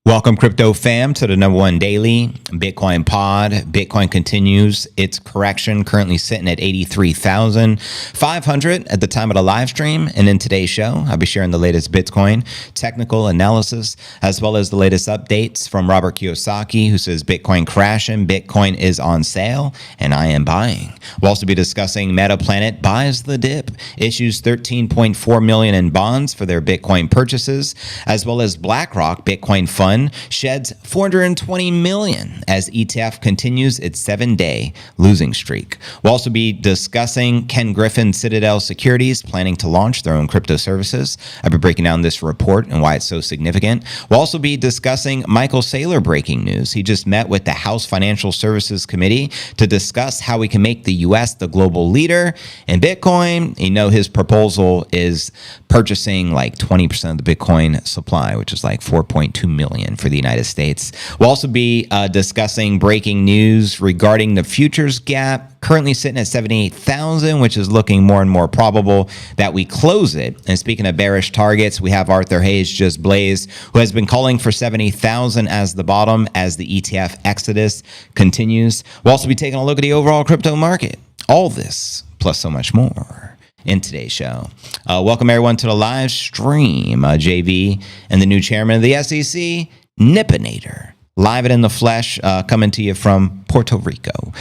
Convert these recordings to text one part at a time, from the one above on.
Welcome, crypto fam, to the #1 daily Bitcoin pod. Bitcoin continues its correction, currently sitting at 83,500 at the time of the live stream. And in today's show, I'll be sharing the latest Bitcoin technical analysis, as well as the latest updates from Robert Kiyosaki, who says Bitcoin crashing, Bitcoin is on sale, and I am buying. We'll also be discussing MetaPlanet buys the dip, issues 13.4 million in bonds for their Bitcoin purchases, as well as BlackRock Bitcoin Fund sheds 420 million as ETF continues its 7-day losing streak. We'll also be discussing Ken Griffin Citadel Securities planning to launch their own crypto services. I've been breaking down this report and why it's so significant. We'll also be discussing Michael Saylor breaking news. He just met with the House Financial Services Committee to discuss how we can make the US the global leader in Bitcoin. You know, his proposal is purchasing like 20% of the Bitcoin supply, which is like 4.2 million for the United States. We'll also be discussing breaking news regarding the futures gap, currently sitting at 78,000, which is looking more and more probable that we close it. And speaking of bearish targets, we have Arthur Hayes just blazed, who has been calling for 70,000 as the bottom as the ETF exodus continues. We'll also be taking a look at the overall crypto market. All this, plus so much more, in today's show. Welcome everyone to the live stream. JV and the new chairman of the SEC, Nippinator, live and in the flesh, coming to you from Puerto Rico.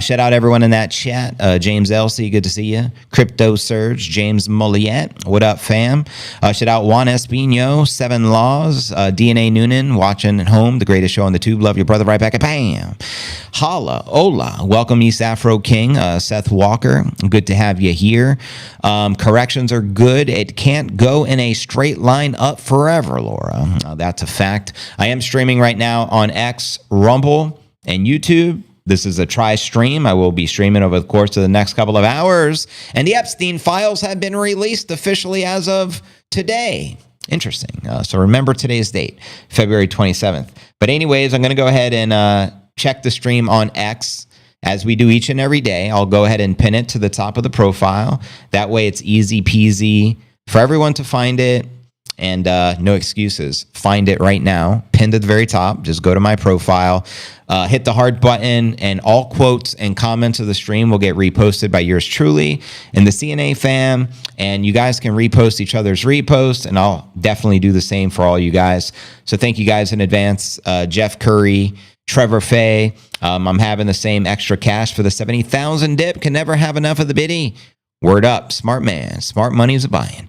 Shout out everyone in that chat. James Elsey, good to see you. Crypto Surge, James Molliet, what up, fam? Shout out Juan Espino, Seven Laws, DNA Noonan, watching at home, the greatest show on the tube. Love your brother, right back at bam. Holla, hola, welcome East Afro King, Seth Walker, good to have you here. Corrections are good. It can't go in a straight line up forever, Laura. That's a fact. I am streaming right now on X, Rumble, and YouTube. This is a try stream. I will be streaming over the course of the next couple of hours. And the Epstein files have been released officially as of today. Interesting. So remember today's date, February 27th. But anyways, I'm going to go ahead and check the stream on X as we do each and every day. I'll go ahead and pin it to the top of the profile. That way it's easy peasy for everyone to find it. And no excuses. Find it right now, pinned at the very top. Just go to my profile, hit the heart button, and all quotes and comments of the stream will get reposted by yours truly and the CNA fam. And you guys can repost each other's reposts, and I'll definitely do the same for all you guys. So thank you guys in advance. Jeff Curry, Trevor Fay. I'm having the same extra cash for the 70,000 dip. Can never have enough of the biddy. Word up, smart man, smart money is a buying.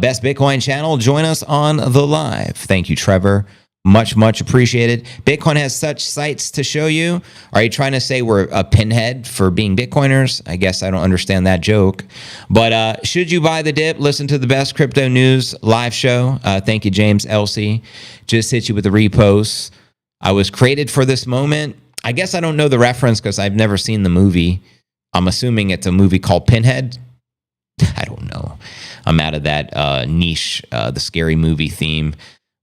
Best Bitcoin channel, join us on the live. Thank you, Trevor. Much, much appreciated. Bitcoin has such sights to show you. Are you trying to say we're a pinhead for being Bitcoiners? I guess I don't understand that joke. But should you buy the dip? Listen to the best crypto news live show. Thank you, James Elsey. Just hit you with the reposts. I was created for this moment. I guess I don't know the reference because I've never seen the movie. I'm assuming it's a movie called Pinhead. I don't know. I'm out of that niche, the scary movie theme.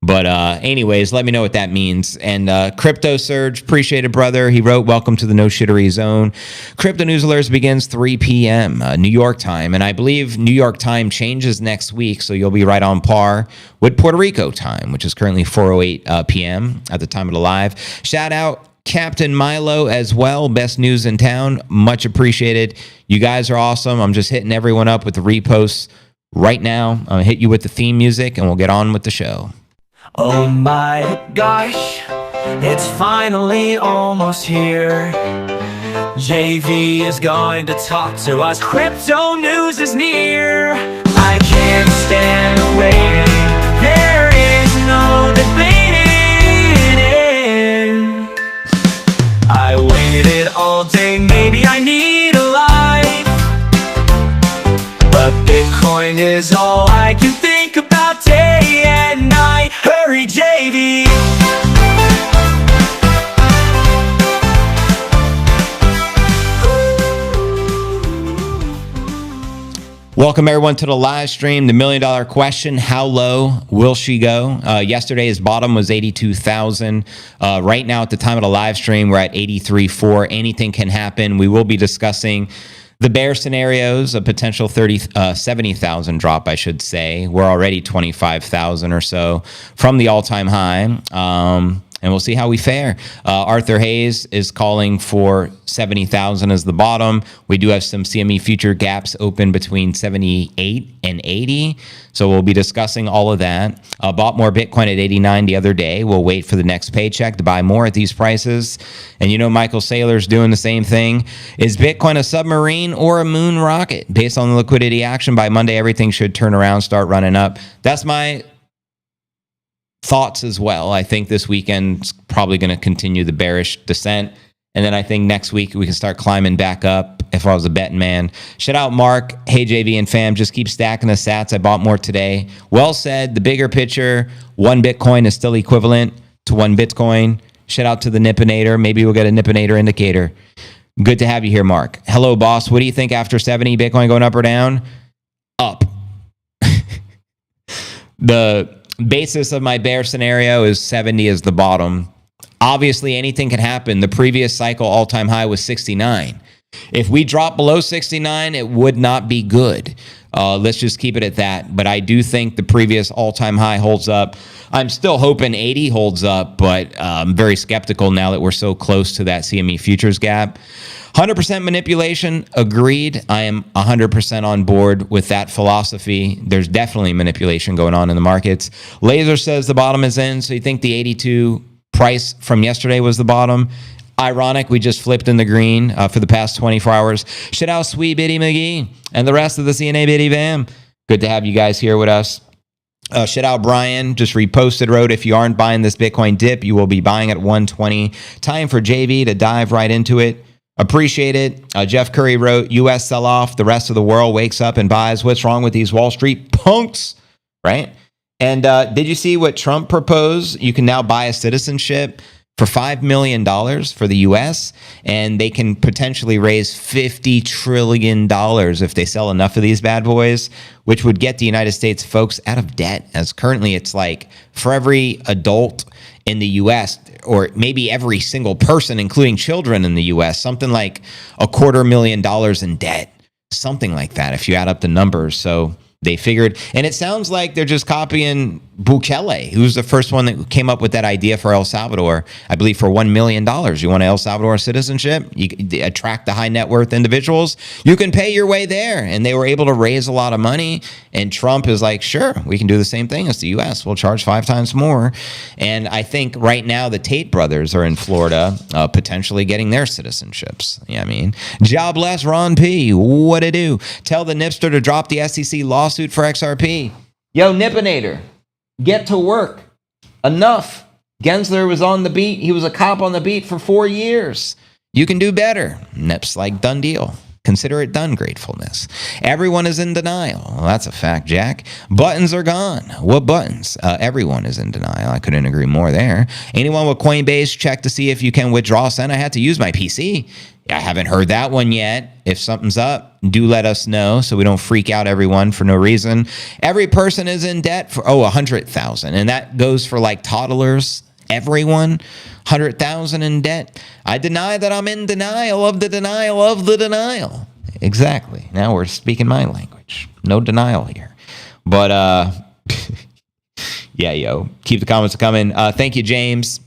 But anyways, let me know what that means. And Crypto Surge, appreciate it, brother. He wrote, welcome to the No Shittery Zone. Crypto News Alerts begins 3 p.m. New York time. And I believe New York time changes next week, so you'll be right on par with Puerto Rico time, which is currently 4:08 p.m. at the time of the live. Shout out Captain Milo as well. Best news in town. Much appreciated. You guys are awesome. I'm just hitting everyone up with the reposts right now. I'm going to hit you with the theme music and we'll get on with the show. Oh my gosh, it's finally almost here. JV is going to talk to us. Crypto news is near. I can't stand waiting. There is no debating it. I waited all day, maybe I need a life, but Bitcoin is all I can think about day and night. Hurry, JV. Welcome everyone to the live stream. The $1 million question, how low will she go? Yesterday's bottom was 82,000. Right now at the time of the live stream, we're at 83.4. Anything can happen. We will be discussing The bear scenarios, a potential 70,000 drop, I should say. We're already 25,000 or so from the all-time high. And we'll see how we fare. Arthur Hayes is calling for 70,000 as the bottom. We do have some CME future gaps open between 78 and 80. So we'll be discussing all of that. Bought more Bitcoin at 89 the other day. We'll wait for the next paycheck to buy more at these prices. And you know Michael Saylor's doing the same thing. Is Bitcoin a submarine or a moon rocket? Based on the liquidity action, by Monday, everything should turn around, start running up. That's my thoughts as well. I think this weekend's probably going to continue the bearish descent. And then I think next week we can start climbing back up if I was a betting man. Shout out Mark. Hey, JV and fam, just keep stacking the sats. I bought more today. Well said. The bigger picture, one Bitcoin is still equivalent to one Bitcoin. Shout out to the Nippinator. Maybe we'll get a Nippinator indicator. Good to have you here, Mark. Hello, boss. What do you think after 70? Bitcoin going up or down? Up. The basis of my bear scenario is 70 as the bottom. Obviously, anything can happen. The previous cycle all-time high was 69. If we drop below 69, it would not be good. Let's just keep it at that. But I do think the previous all-time high holds up. I'm still hoping 80 holds up, but I'm very skeptical now that we're so close to that CME futures gap. 100% manipulation, agreed. I am 100% on board with that philosophy. There's definitely manipulation going on in the markets. Laser says the bottom is in, so you think the 82 price from yesterday was the bottom? Ironic, we just flipped in the green for the past 24 hours. Shout out Sweet Bitty McGee and the rest of the CNA Bitty Bam. Good to have you guys here with us. Shout out Brian, just reposted, wrote, if you aren't buying this Bitcoin dip, you will be buying at 120. Time for JV to dive right into it. Appreciate it. Jeff Curry wrote, US sell-off, the rest of the world wakes up and buys. What's wrong with these Wall Street punks, right? And did you see what Trump proposed? You can now buy a citizenship for $5 million for the U.S., and they can potentially raise $50 trillion if they sell enough of these bad boys, which would get the United States folks out of debt, as currently it's like for every adult in the U.S., or maybe every single person, including children in the U.S., something like $250,000 in debt, something like that, if you add up the numbers. So they figured, and it sounds like they're just copying Bukele, who's the first one that came up with that idea for El Salvador, I believe for $1 million. You want El Salvador citizenship? You attract the high net worth individuals. You can pay your way there. And they were able to raise a lot of money. And Trump is like, sure, we can do the same thing as the U.S. We'll charge 5 times more. And I think right now the Tate brothers are in Florida, potentially getting their citizenships. Yeah, I mean, jobless Ron P. What to do? Tell the Nipster to drop the SEC lawsuit for XRP. Yo, Nippinator, get to work. Enough. Gensler was on the beat. He was a cop on the beat for 4 years. You can do better. Nip's like, done deal. Consider it done, gratefulness. Everyone is in denial. Well, that's a fact, Jack. Buttons are gone. What buttons? Everyone is in denial. I couldn't agree more there. Anyone with Coinbase, check to see if you can withdraw. Send. I had to use my PC. I haven't heard that one yet. If something's up, do let us know so we don't freak out everyone for no reason. Every person is in debt for, 100,000. And that goes for like toddlers, everyone. 100,000 in debt. I deny that I'm in denial of the denial of the denial. Exactly. Now we're speaking my language. No denial here. But, yeah, yo, keep the comments coming. Thank you, James.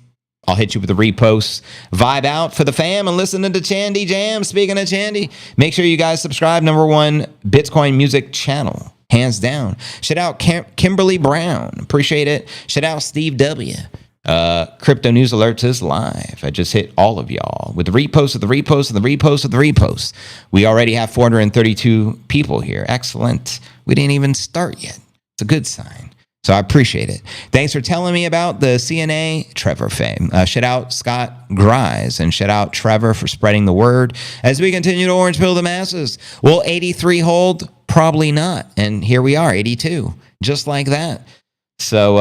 I'll hit you with the reposts. Vibe out for the fam and listen to Chandy Jam. Speaking of Chandy, make sure you guys subscribe. #1 Bitcoin music channel. Hands down. Shout out Kimberly Brown. Appreciate it. Shout out Steve W. Crypto News Alerts is live. I just hit all of y'all with the repost of the repost of the repost of the repost. We already have 432 people here. Excellent. We didn't even start yet. It's a good sign. So I appreciate it. Thanks for telling me about the CNA Trevor fame. Shout out Scott Grise and shout out Trevor for spreading the word as we continue to orange pill the masses. Will 83 hold? Probably not. And here we are, 82, just like that. So,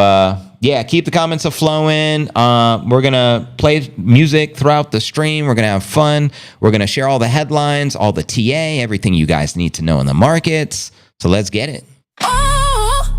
yeah, keep the comments flowing. We're going to play music throughout the stream. We're going to have fun. We're going to share all the headlines, all the TA, everything you guys need to know in the markets. So let's get it.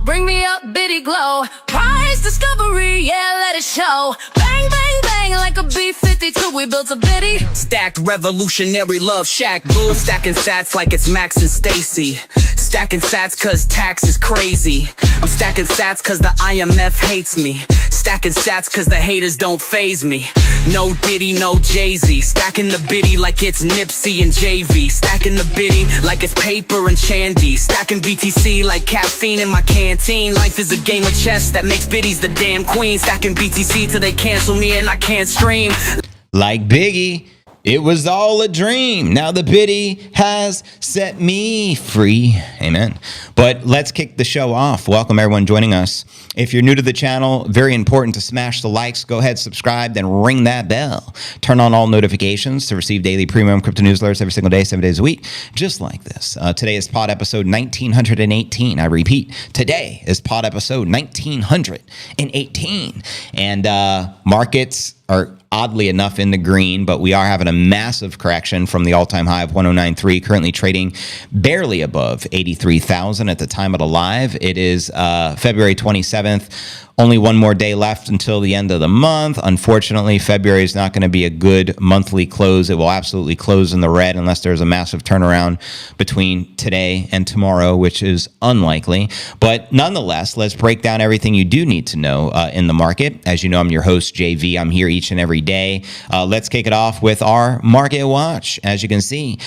Bring me up, bitty glow. Prize discovery, yeah, let it show. Bang, bang, bang, like a B-50 52, we built a biddy. Stacked revolutionary love shack, boo. I'm stacking sats like it's Max and Stacy. Stacking sats cause tax is crazy. I'm stacking sats cause the IMF hates me. Stacking sats cause the haters don't faze me. No Diddy, no Jay-Z. Stacking the biddy like it's Nipsey and JV. Stacking the biddy like it's paper and Chandy. Stacking BTC like caffeine in my canteen. Life is a game of chess that makes biddies the damn queen. Stacking BTC till they cancel me and I can't stream. Like Biggie, it was all a dream. Now the biddy has set me free. Amen. But let's kick the show off. Welcome everyone joining us. If you're new to the channel, very important to smash the likes. Go ahead, subscribe, then ring that bell. Turn on all notifications to receive daily premium crypto news alerts every single day, 7 days a week, just like this. Today is pod episode 1918. I repeat, today is pod episode 1918. And markets are oddly enough in the green, but we are having a massive correction from the all-time high of 1093, currently trading barely above 83,000 at the time of the live. It is February 27th. Only one more day left until the end of the month. Unfortunately, February is not going to be a good monthly close. It will absolutely close in the red unless there's a massive turnaround between today and tomorrow, which is unlikely. But nonetheless, let's break down everything you do need to know in the market. As you know, I'm your host, JV. I'm here each and every day. Let's kick it off with our market watch. As you can see,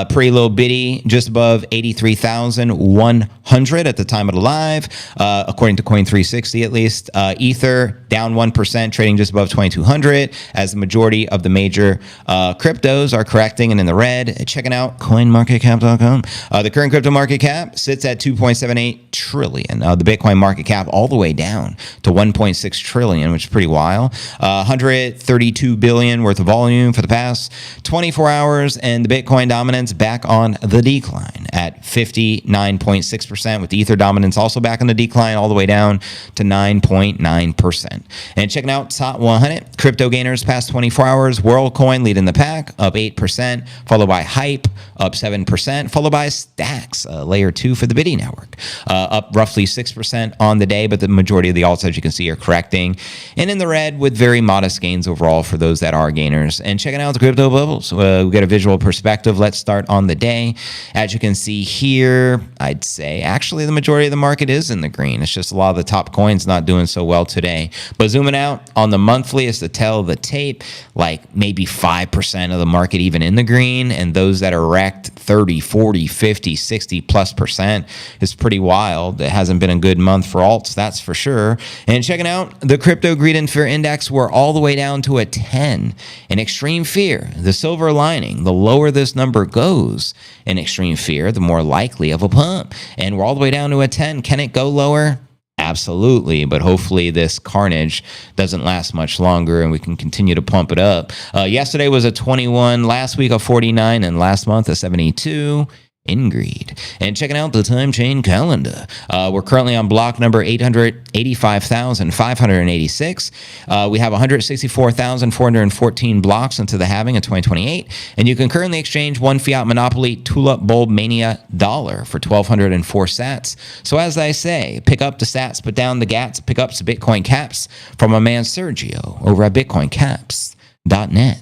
pretty little bitty, just above 83,100 at the time of the live, according to Coin360 at least. Ether down 1%, trading just above 2,200, as the majority of the major cryptos are correcting and in the red. Checking out coinmarketcap.com. The current crypto market cap sits at 2.78 trillion. The Bitcoin market cap all the way down to 1.6 trillion, which is pretty wild. 132 billion worth of volume for the past 24 hours, and the Bitcoin dominance back on the decline at 59.6%, with the Ether dominance also back on the decline all the way down to 9.9%. And checking out top 100 crypto gainers past 24 hours. WorldCoin leading the pack, up 8%, followed by Hype, up 7%, followed by Stacks, layer 2 for the Biddy network, up roughly 6% on the day, but the majority of the alts, as you can see, are correcting and in the red with very modest gains overall for those that are gainers. And checking out the crypto bubbles, we get a visual perspective. Let's start on the day. As you can see here, I'd say actually the majority of the market is in the green. It's just a lot of the top coins not doing so well today. But zooming out on the monthly is to tell the tape, like maybe 5% of the market even in the green, and those that are wrecked 30, 40, 50, 60 plus percent is pretty wild. It hasn't been a good month for alts, that's for sure. And checking out the crypto greed and fear index, we're all the way down to a 10 in extreme fear. The silver lining, the lower this number goes in extreme fear, the more likely of a pump. And we're all the way down to a 10. Can it go lower? Absolutely, but hopefully this carnage doesn't last much longer and we can continue to pump it up. Yesterday was a 21, last week a 49, and last month a 72 in greed. And checking out the time chain calendar, we're currently on block number 885,586. We have 164,414 blocks into the halving of 2028, and you can currently exchange one fiat monopoly Tulip Bulb Mania dollar for 1,204 sats. So as I say, pick up the sats, put down the gats, pick up some Bitcoin caps from my man Sergio over at Bitcoin Caps. .net.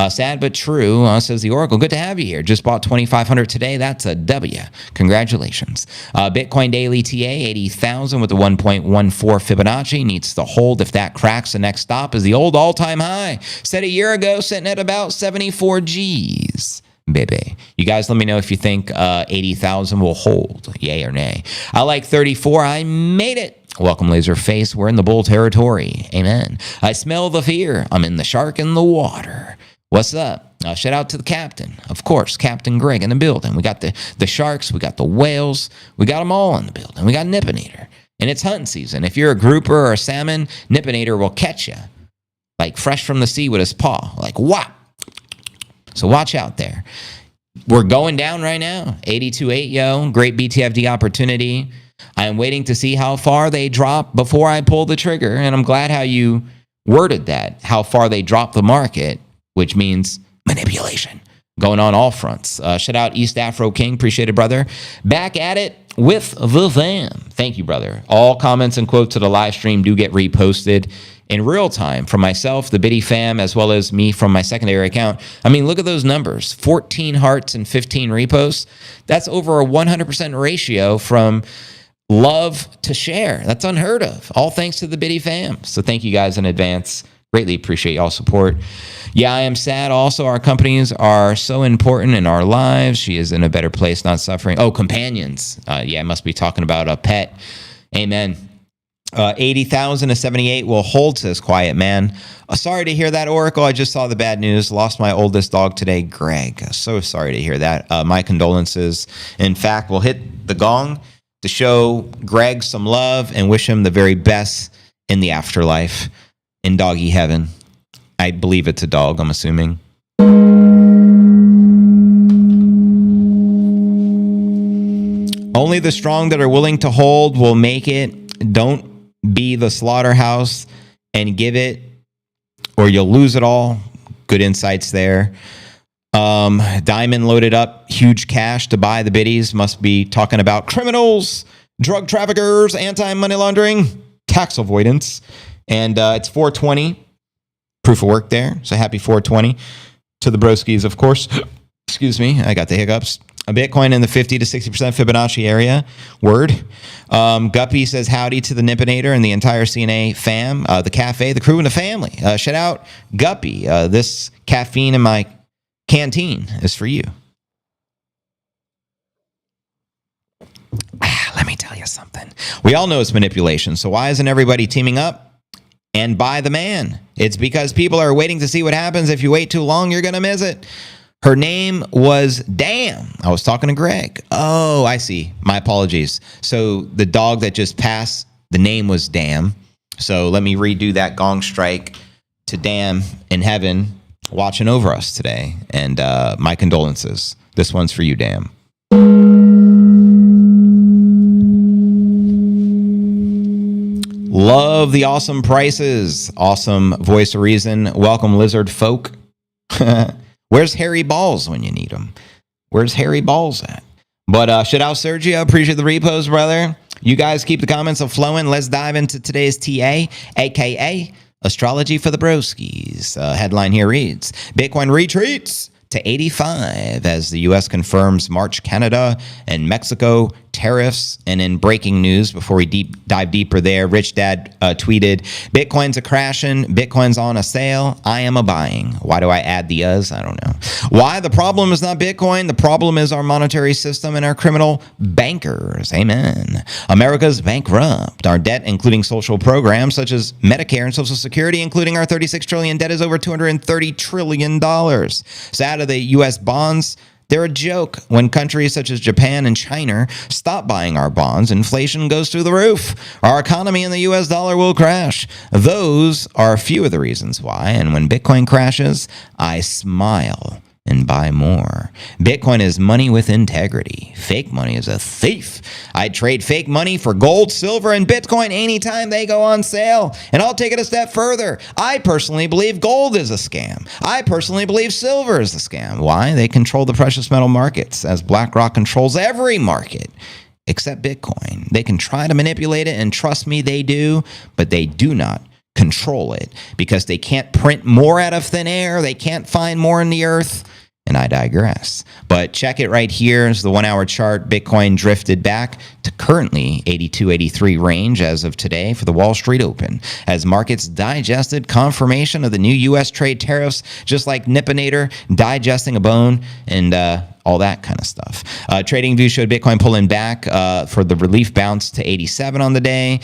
Sad but true, says the Oracle. Good to have you here. Just bought 2,500 today. That's a W. Congratulations. Bitcoin daily TA 80,000 with the 1.14 Fibonacci needs to hold. If that cracks, the next stop is the old all-time high. Set a year ago, sitting at about 74 G's. Baby. You guys let me know if you think 80,000 will hold. Yay or nay. I like 34. I made it. Welcome, Laserface. We're in the bull territory. Amen. I smell the fear. I'm in the shark in the water. What's up? Shout out to the captain. Of course, Captain Greg in the building. We got the sharks. We got the whales. We got them all in the building. We got Nippinator. And it's hunting season. If you're a grouper or a salmon, Nippinator will catch you. Like fresh from the sea with his paw. Like, whop. So watch out there. We're going down right now. 82.8, yo. Great BTFD opportunity. I am waiting to see how far they drop before I pull the trigger. And I'm glad how you worded that, how far they drop the market, which means manipulation going on all fronts. Shout out East Afro King. Appreciate it, brother. Back at it with the van. Thank you, brother. All comments and quotes to the live stream do get reposted in real time from myself, the Biddy fam, as well as me from my secondary account. I mean, look at those numbers, 14 hearts and 15 reposts. That's over a 100% ratio from love to share. That's unheard of. All thanks to the Biddy fam. So thank you guys in advance. Greatly appreciate y'all's support. Yeah, I am sad. Also, our companies are so important in our lives. She is in a better place, not suffering. Oh, companions. Yeah, I must be talking about a pet. Amen. 80,000 to 78 will hold, says Quiet Man. Sorry to hear that, Oracle. I just saw the bad news. Lost my oldest dog today, Greg. So sorry to hear that. My condolences. In fact, we'll hit the gong to show Greg some love and wish him the very best in the afterlife, in doggy heaven. I believe it's a dog, I'm assuming. Only the strong that are willing to hold will make it. Don't be the slaughterhouse and give it, or you'll lose it all. Good insights there. Diamond loaded up huge cash to buy the biddies. Must be talking about criminals, drug traffickers, anti-money laundering, tax avoidance. And it's 420. Proof of work there. So happy 420 to the broskies, of course. Excuse me. I got the hiccups. A Bitcoin in the 50 to 60% Fibonacci area. Word. Guppy says howdy to the Nippinator and the entire CNA fam, the cafe, the crew, and the family. Shout out Guppy. This caffeine in my canteen is for you. Let me tell you something. We all know it's manipulation. So why isn't everybody teaming up and buy the man? It's because people are waiting to see what happens. If you wait too long, you're going to miss it. Her name was Damn. I was talking to Greg. Oh, I see. My apologies. So the dog that just passed, the name was Damn. So let me redo that gong strike to Damn in heaven watching over us today. And my condolences. This one's for you, Damn. Love the awesome prices. Awesome voice of reason. Welcome, lizard folk. Where's Harry Balls when you need him? Where's Harry Balls at? But shout out Sergio. Appreciate the repos, brother. You guys keep the comments flowing. Let's dive into today's TA, a.k.a. Astrology for the Broskies. Headline here reads, Bitcoin retreats to 85 as the U.S. confirms March Canada and Mexico tariffs. And in breaking news, before we dive deeper there, Rich Dad tweeted, Bitcoin's a crashing, Bitcoin's on a sale, I am a buying. Why do I add the us? I don't know. Why? The problem is not Bitcoin. The problem is our monetary system and our criminal bankers. Amen. America's bankrupt. Our debt, including social programs such as Medicare and Social Security, including our $36 trillion debt, is over $230 trillion. So out of the U.S. bonds, they're a joke. When countries such as Japan and China stop buying our bonds, inflation goes through the roof. Our economy and the US dollar will crash. Those are a few of the reasons why. And when Bitcoin crashes, I smile and buy more. Bitcoin is money with integrity. Fake money is a thief. I'd trade fake money for gold, silver, and Bitcoin anytime they go on sale. And I'll take it a step further. I personally believe gold is a scam. I personally believe silver is a scam. Why? They control the precious metal markets, as BlackRock controls every market except Bitcoin. They can try to manipulate it, and trust me, they do, but they do not control it because they can't print more out of thin air. They can't find more in the earth. And I digress. But check it right here. It's the 1 hour chart. Bitcoin drifted back to currently 82.83 range as of today for the Wall Street Open, as markets digested confirmation of the new U.S. trade tariffs, just like Nippinator digesting a bone and all that kind of stuff. Trading view showed Bitcoin pulling back for the relief bounce to 87 on the day.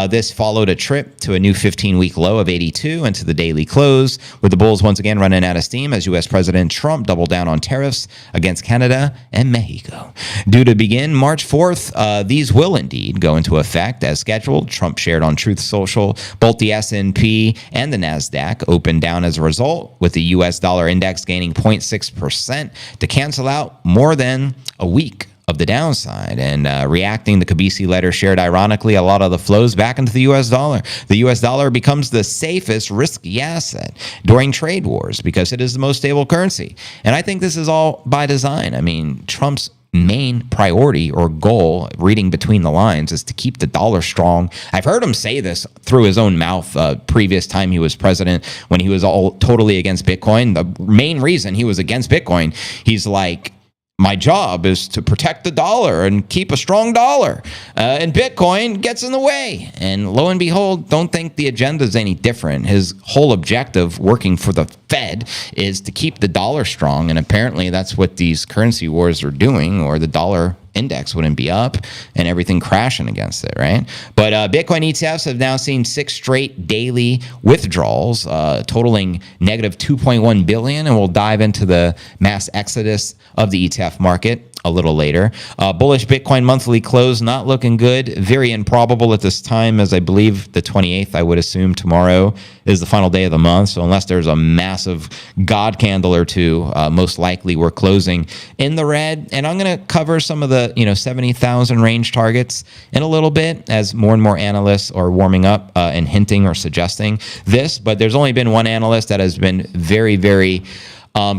This followed a trip to a new 15-week low of 82 and to the daily close, with the bulls once again running out of steam as U.S. President Trump doubled down on tariffs against Canada and Mexico. Due to begin March 4th, these will indeed go into effect as scheduled. Trump shared on Truth Social. Both the S&P and the NASDAQ opened down as a result, with the U.S. dollar index gaining 0.6% to cancel out more than a week of the downside. And reacting, the Kiyosaki letter shared ironically a lot of the flows back into the U.S. dollar. The U.S. dollar becomes the safest risky asset during trade wars because it is the most stable currency. And I think this is all by design. I mean, Trump's main priority or goal, reading between the lines, is to keep the dollar strong. I've heard him say this through his own mouth previous time he was president, when he was all totally against Bitcoin. The main reason he was against Bitcoin, he's like, my job is to protect the dollar and keep a strong dollar, and Bitcoin gets in the way. And lo and behold, don't think the agenda is any different. His whole objective, working for the Fed, is to keep the dollar strong, and apparently that's what these currency wars are doing, or the dollar index wouldn't be up and everything crashing against it, right? But Bitcoin ETFs have now seen 6 straight daily withdrawals, totaling negative 2.1 billion, and we'll dive into the mass exodus of the ETF market a little later. Bullish Bitcoin monthly close not looking good. Very improbable at this time, as I believe the 28th, I would assume tomorrow, is the final day of the month. So unless there's a massive God candle or two, most likely we're closing in the red. And I'm going to cover some of the 70,000 range targets in a little bit, as more and more analysts are warming up and hinting or suggesting this. But there's only been one analyst that has been very, very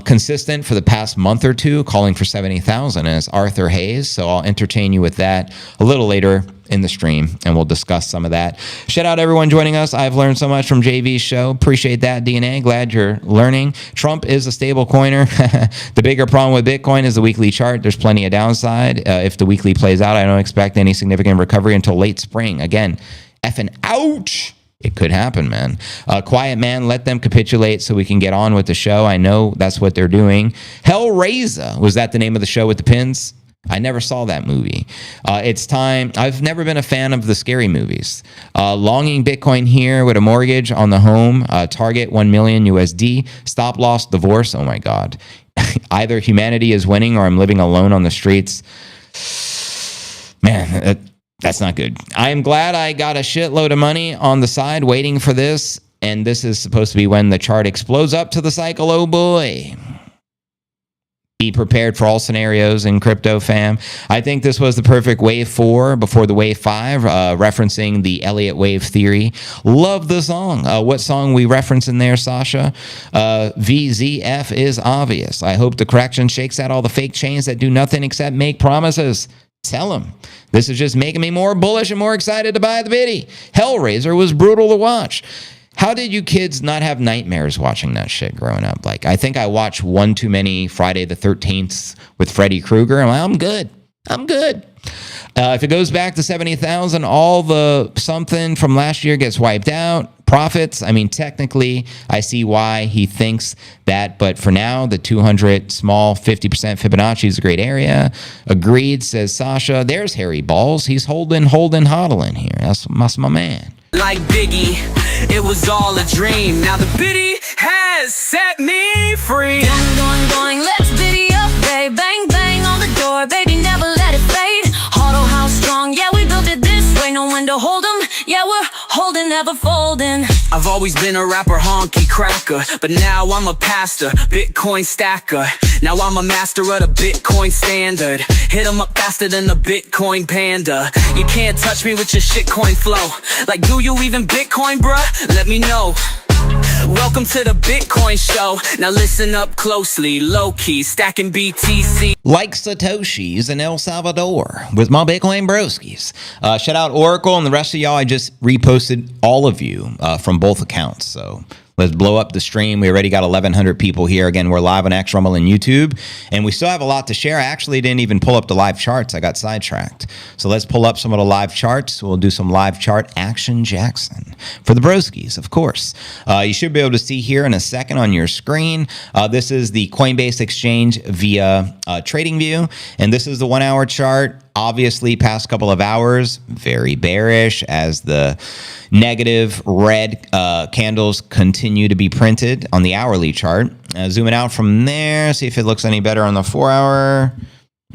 consistent for the past month or two, calling for 70,000, and it's Arthur Hayes. So I'll entertain you with that a little later in the stream, and we'll discuss some of that. Shout out everyone joining us. I've learned so much from JV's show. Appreciate that, DNA. Glad you're learning. Trump is a stable coiner. The bigger problem with Bitcoin is the weekly chart. There's plenty of downside. If the weekly plays out, I don't expect any significant recovery until late spring. Again, effing ouch. It could happen, man. Quiet man, let them capitulate so we can get on with the show. I know that's what they're doing. Hellraiser, was that the name of the show with the pins? I never saw that movie. It's time. I've never been a fan of the scary movies. Longing Bitcoin here with a mortgage on the home. Target 1 million USD. Stop loss divorce. Oh my God. Either humanity is winning or I'm living alone on the streets. Man, that's not good. I am glad I got a shitload of money on the side waiting for this, and this is supposed to be when the chart explodes up to the cycle. Oh boy. Be prepared for all scenarios in crypto, fam. I think this was the perfect wave 4 before the wave 5, referencing the Elliott wave theory. Love the song. What song we reference in there, Sasha? VZF is obvious. I hope the correction shakes out all the fake chains that do nothing except make promises. Tell them. This is just making me more bullish and more excited to buy the biddy. Hellraiser was brutal to watch. How did you kids not have nightmares watching that shit growing up? Like, I think I watched one too many Friday the 13th with Freddy Krueger. I'm good. I'm good. If it goes back to 70,000, all the something from last year gets wiped out. Profits, I mean, technically, I see why he thinks that. But for now, the 200 small 50% Fibonacci is a great area. Agreed, says Sasha. There's Harry Balls. He's hodling here. That's my man. Like Biggie, it was all a dream. Now the biddy has set me free. Going, let's biddy up, babe. Bang, bang on the door, baby, never let it fade. Auto house strong, yeah, we built it this way. No one to hold 'em, yeah, we're holding, never folding. I've always been a rapper, honky cracker, but now I'm a pastor, Bitcoin stacker. Now I'm a master of the Bitcoin standard. Hit 'em up faster than the Bitcoin panda. You can't touch me with your shitcoin flow. Like, do you even Bitcoin, bruh? Let me know. Welcome to the Bitcoin show. Now listen up closely, low-key, stacking BTC. Like Satoshis in El Salvador with my Bitcoin broskies. Shout out Oracle and the rest of y'all. I just reposted all of you from both accounts. So let's blow up the stream. We already got 1,100 people here. Again, we're live on X, Rumble, and YouTube. And we still have a lot to share. I actually didn't even pull up the live charts. I got sidetracked. So let's pull up some of the live charts. We'll do some live chart action, Jackson. For the broskies, of course. You should be able to see here in a second on your screen. This is the Coinbase exchange via TradingView. And this is the 1 hour chart. Obviously, past couple of hours, very bearish as the negative red candles continue to be printed on the hourly chart. Zooming out from there, see if it looks any better on the 4 hour.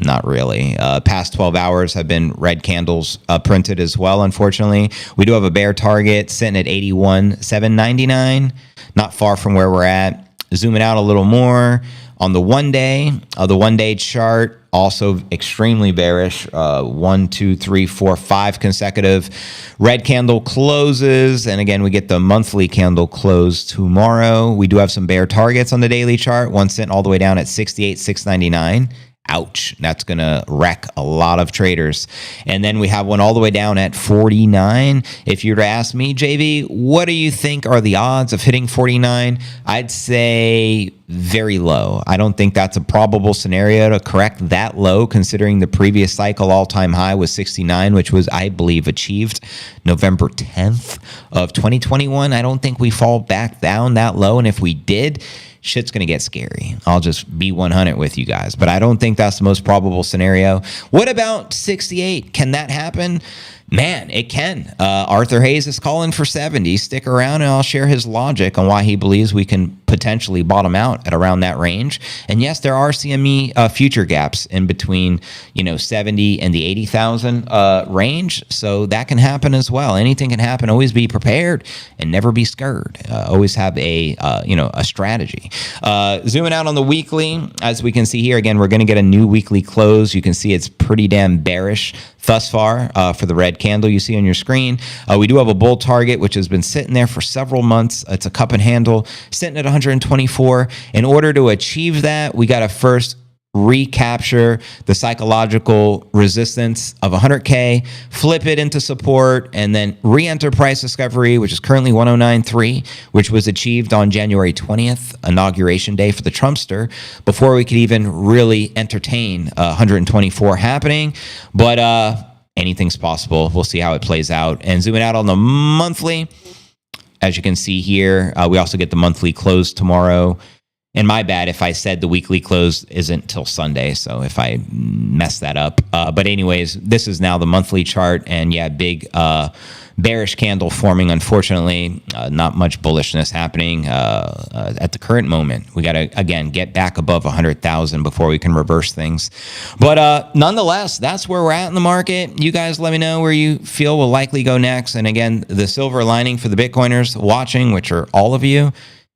Not really. Past 12 hours have been red candles printed as well, unfortunately. We do have a bear target sitting at 81,799, not far from where we're at. Zooming out a little more on the 1 day, the 1 day chart, also extremely bearish. 1, 2, 3, 4, 5 consecutive red candle closes. And again, we get the monthly candle close tomorrow. We do have some bear targets on the daily chart. One sent all the way down at 68,699. Ouch. That's going to wreck a lot of traders. And then we have one all the way down at 49. If you were to ask me, JV, what do you think are the odds of hitting 49? I'd say very low. I don't think that's a probable scenario to correct that low, considering the previous cycle all-time high was 69, which was, I believe, achieved November 10th of 2021. I don't think we fall back down that low. And if we did, shit's going to get scary. I'll just be 100 with you guys, but I don't think that's the most probable scenario. What about 68? Can that happen? Man, it can. Arthur Hayes is calling for 70. Stick around and I'll share his logic on why he believes we can potentially bottom out at around that range. And yes, there are CME future gaps in between, 70 and the 80,000 range. So that can happen as well. Anything can happen. Always be prepared and never be scared. Always have a strategy. Zooming out on the weekly, as we can see here, again, we're going to get a new weekly close. You can see it's pretty damn bearish thus far for the red candle you see on your screen. We do have a bull target, which has been sitting there for several months. It's a cup and handle sitting at 124. In order to achieve that, we got to first recapture the psychological resistance of 100K, flip it into support, and then re-enter price discovery, which is currently 109.3, which was achieved on January 20th, inauguration day for the Trumpster, before we could even really entertain 124 happening. But anything's possible. We'll see how it plays out. And zooming out on the monthly, as you can see here, we also get the monthly close tomorrow. And my bad if I said the weekly close isn't till Sunday, so if I mess that up. But anyways, this is now the monthly chart, and yeah, big bearish candle forming, unfortunately. Not much bullishness happening at the current moment. We got to, again, get back above 100,000 before we can reverse things. But nonetheless, that's where we're at in the market. You guys let me know where you feel will likely go next. And again, the silver lining for the Bitcoiners watching, which are all of you,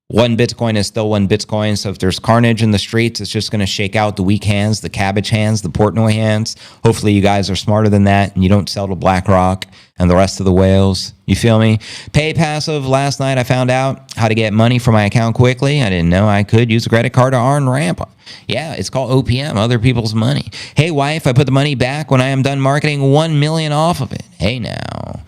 one Bitcoin is still one Bitcoin. So if there's carnage in the streets, it's just going to shake out the weak hands, the cabbage hands, the Portnoy hands. Hopefully you guys are smarter than that and you don't sell to BlackRock and the rest of the whales. You feel me? Pay passive. Last night I found out how to get money from my account quickly. I didn't know I could use a credit card to earn ramp. Yeah, it's called OPM, other people's money. Hey, wife, I put the money back when I am done marketing 1 million off of it. Hey, now.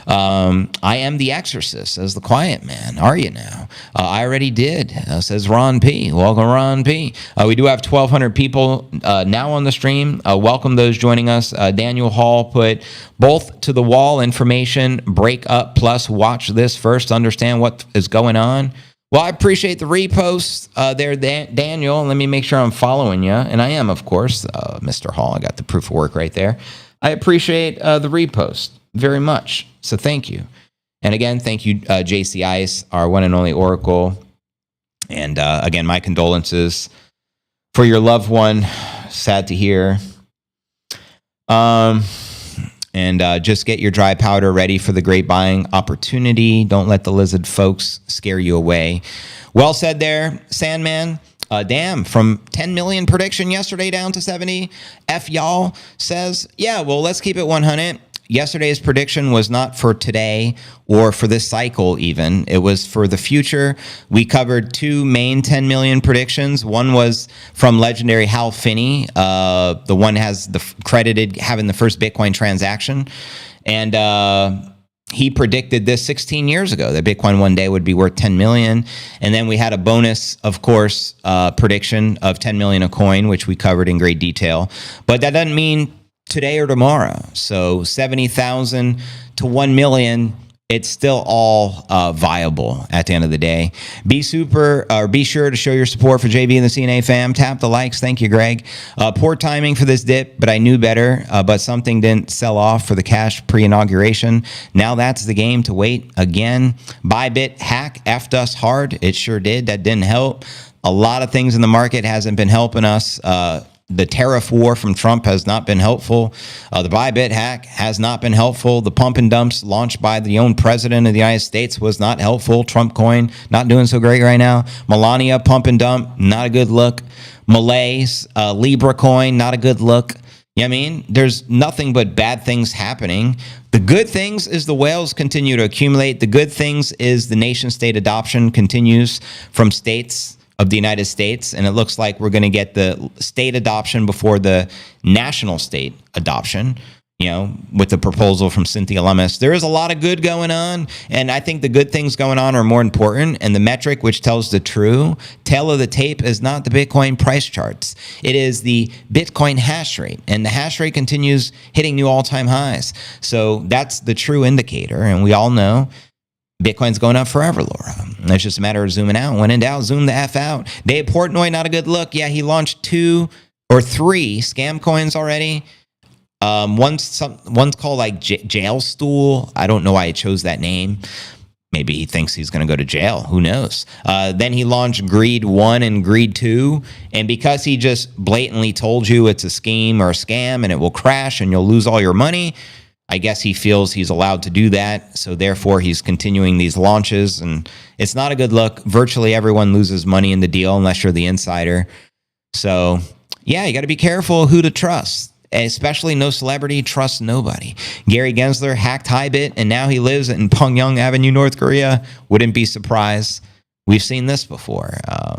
I am the exorcist, says the quiet man. Are you now? I already did, says Ron P. Welcome, Ron P. We do have 1,200 people now on the stream. Welcome those joining us. Daniel Hall put both to the wall information, break up, plus watch this first to understand what is going on. Well, I appreciate the repost there, Daniel. Let me make sure I'm following you. And I am, of course, Mr. Hall. I got the proof of work right there. I appreciate the repost very much. So thank you. And again, thank you, JC Ice, our one and only Oracle. And again, my condolences for your loved one. Sad to hear. And just get your dry powder ready for the great buying opportunity. Don't let the lizard folks scare you away. Well said there, Sandman. Damn, from 10 million prediction yesterday down to 70. F y'all says, yeah, well, let's keep it 100. Yesterday's prediction was not for today or for this cycle even. It was for the future. We covered two main 10 million predictions. One was from legendary Hal Finney. The one has the credited having the first Bitcoin transaction. And he predicted this 16 years ago, that Bitcoin one day would be worth 10 million. And then we had a bonus, of course, prediction of 10 million a coin, which we covered in great detail. But that doesn't mean today or tomorrow. So 70,000 to 1 million, it's still all viable at the end of the day. Be sure to show your support for JB and the CNA fam. Tap the likes. Thank you, Greg. Poor timing for this dip, but I knew better. But something didn't sell off for the cash pre-inauguration. Now that's the game to wait again. Bybit hack effed us hard. It sure did. That didn't help. A lot of things in the market hasn't been helping us. The tariff war from Trump has not been helpful. The Bybit hack has not been helpful. The pump and dumps launched by the own president of the United States was not helpful. Trump coin, not doing so great right now. Melania pump and dump, not a good look. Malays, Libra coin, not a good look. You know what I mean? There's nothing but bad things happening. The good things is the whales continue to accumulate. The good things is the nation state adoption continues from states of the United States, and it looks like we're going to get the state adoption before the national state adoption, with the proposal from Cynthia Lummis. There is a lot of good going on, and I think the good things going on are more important, and the metric which tells the true tale of the tape is not the Bitcoin price charts. It is the Bitcoin hash rate, and the hash rate continues hitting new all-time highs. So that's the true indicator, and we all know Bitcoin's going up forever, Laura. It's just a matter of zooming out. When in doubt, zoom the F out. Dave Portnoy, not a good look. Yeah, he launched 2 or 3 scam coins already. One's called like Jail Stool. I don't know why he chose that name. Maybe he thinks he's going to go to jail. Who knows? Then he launched Greed 1 and Greed 2. And because he just blatantly told you it's a scheme or a scam and it will crash and you'll lose all your money, I guess he feels he's allowed to do that, so therefore he's continuing these launches, and it's not a good look. Virtually everyone loses money in the deal unless you're the insider. So, yeah, you got to be careful who to trust, especially no celebrity, trust nobody. Gary Gensler hacked Hybit, and now he lives in Pyongyang Avenue, North Korea. Wouldn't be surprised. We've seen this before.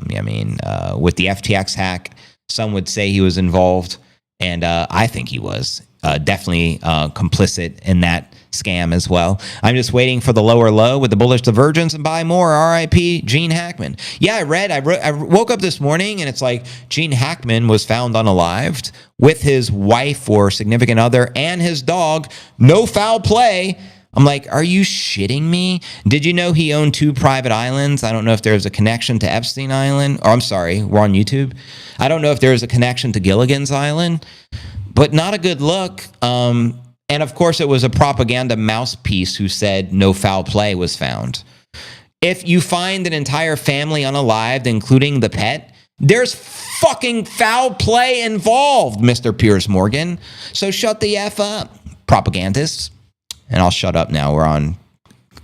With the FTX hack, some would say he was involved, and I think he was. Definitely complicit in that scam as well. I'm just waiting for the lower low with the bullish divergence and buy more. RIP Gene Hackman. Yeah, I woke up this morning and it's like Gene Hackman was found unalived with his wife or significant other and his dog. No foul play. I'm like, are you shitting me? Did you know he owned 2 private islands? I don't know if there's a connection to Epstein Island. Or I'm sorry, we're on YouTube. I don't know if there's a connection to Gilligan's Island. But not a good look. And of course, it was a propaganda mouthpiece who said no foul play was found. If you find an entire family unalived, including the pet, there's fucking foul play involved, Mr. Piers Morgan. So shut the F up, propagandists. And I'll shut up now. We're on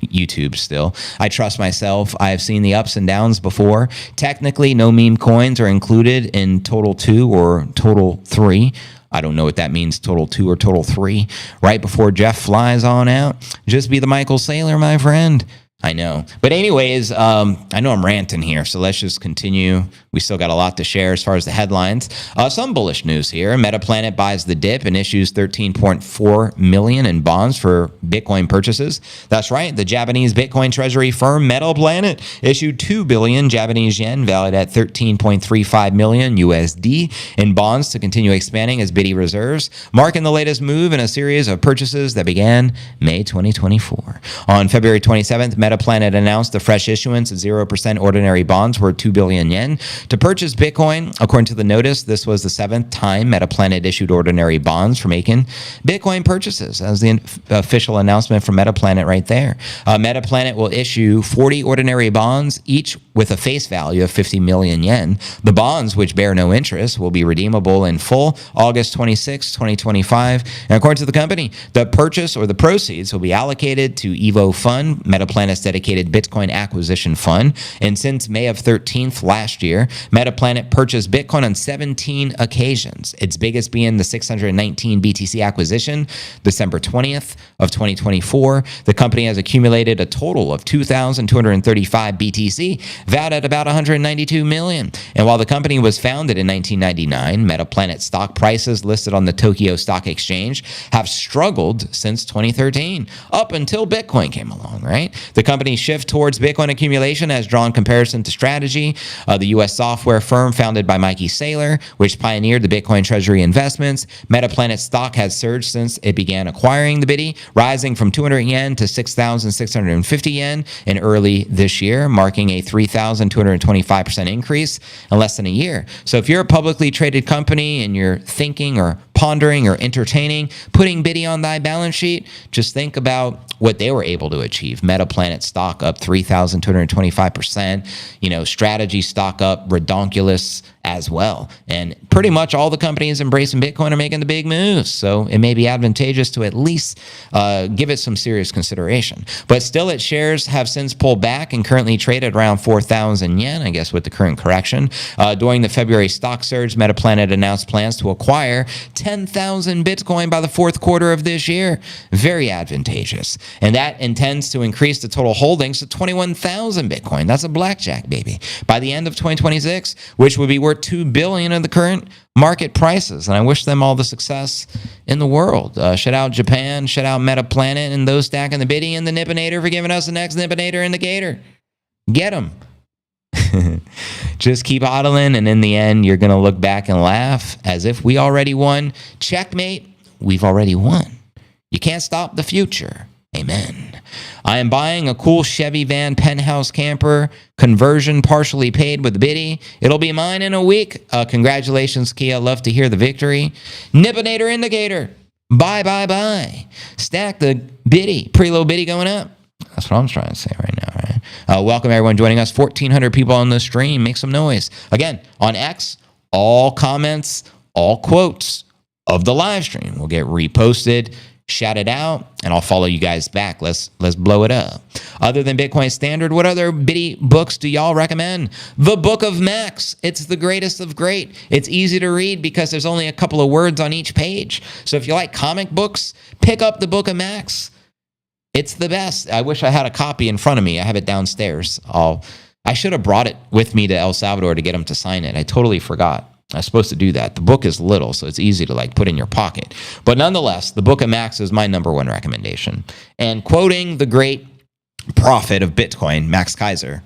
YouTube still. I trust myself. I have seen the ups and downs before. Technically, no meme coins are included in total 2 or total 3. I don't know what that means, total 2 or total 3. Right before Jeff flies on out, just be the Michael Saylor, my friend. I know. But anyways, I know I'm ranting here, so let's just continue. We still got a lot to share as far as the headlines. Some bullish news here. MetaPlanet buys the dip and issues $13.4 million in bonds for Bitcoin purchases. That's right. The Japanese Bitcoin treasury firm MetaPlanet issued 2 billion Japanese yen, valued at 13.35 million USD, in bonds to continue expanding its BITI reserves, marking the latest move in a series of purchases that began May 2024. On February 27th, MetaPlanet announced the fresh issuance of 0% ordinary bonds worth 2 billion yen to purchase Bitcoin. According to the notice, this was the 7th time MetaPlanet issued ordinary bonds for making Bitcoin purchases. As the official announcement from MetaPlanet right there. MetaPlanet will issue 40 ordinary bonds, each with a face value of 50 million yen. The bonds, which bear no interest, will be redeemable in full August 26, 2025. And according to the company, the purchase or the proceeds will be allocated to Evo Fund, MetaPlanet's dedicated Bitcoin acquisition fund. And since May of 13th last year, MetaPlanet purchased Bitcoin on 17 occasions, its biggest being the 619 BTC acquisition, December 20th of 2024. The company has accumulated a total of 2,235 BTC, valued at about 192 million. And while the company was founded in 1999, MetaPlanet stock prices listed on the Tokyo Stock Exchange have struggled since 2013, up until Bitcoin came along, right? The company's shift towards Bitcoin accumulation has drawn comparison to Strategy, the US software firm founded by Mikey Saylor, which pioneered the Bitcoin treasury investments. MetaPlanet stock has surged since it began acquiring the BITI, rising from 200 yen to 6,650 yen in early this year, marking a 3,225% increase in less than a year. So if you're a publicly traded company and you're thinking or pondering or entertaining putting BITI on thy balance sheet, just think about what they were able to achieve. MetaPlanet stock up 3,225%. Strategy stock up redonkulous as well. And pretty much all the companies embracing Bitcoin are making the big moves. So it may be advantageous to at least give it some serious consideration. But still, its shares have since pulled back and currently trade at around 4,000 yen, I guess, with the current correction. During the February stock surge, MetaPlanet announced plans to acquire 10 10,000 Bitcoin by the fourth quarter of this year. Very advantageous. And that intends to increase the total holdings to 21,000 Bitcoin. That's a blackjack, baby. By the end of 2026, which would be worth $2 billion of the current market prices. And I wish them all the success in the world. Shout out Japan, shout out MetaPlanet, and those stacking the biddy and the Nippinator for giving us the next Nippinator indicator. Get them. Just keep hodling, and in the end, you're going to look back and laugh as if we already won. Checkmate, we've already won. You can't stop the future. Amen. I am buying a cool Chevy van penthouse camper, conversion partially paid with biddy. It'll be mine in a week. Congratulations, Kia. Love to hear the victory. Nippinator indicator. Buy, buy, buy. Stack the biddy. Preload biddy going up. That's what I'm trying to say right now, right? Welcome, everyone joining us. 1,400 people on the stream. Make some noise. Again, on X, all comments, all quotes of the live stream will get reposted, shouted out, and I'll follow you guys back. Let's blow it up. Other than Bitcoin Standard, what other biddy books do y'all recommend? The Book of Max. It's the greatest of great. It's easy to read because there's only a couple of words on each page. So if you like comic books, pick up the Book of Max. It's the best. I wish I had a copy in front of me. I have it downstairs. I should have brought it with me to El Salvador to get him to sign it. I totally forgot. I was supposed to do that. The book is little, so it's easy to put in your pocket. But nonetheless, the Book of Max is my number one recommendation. And quoting the great prophet of Bitcoin, Max Kaiser.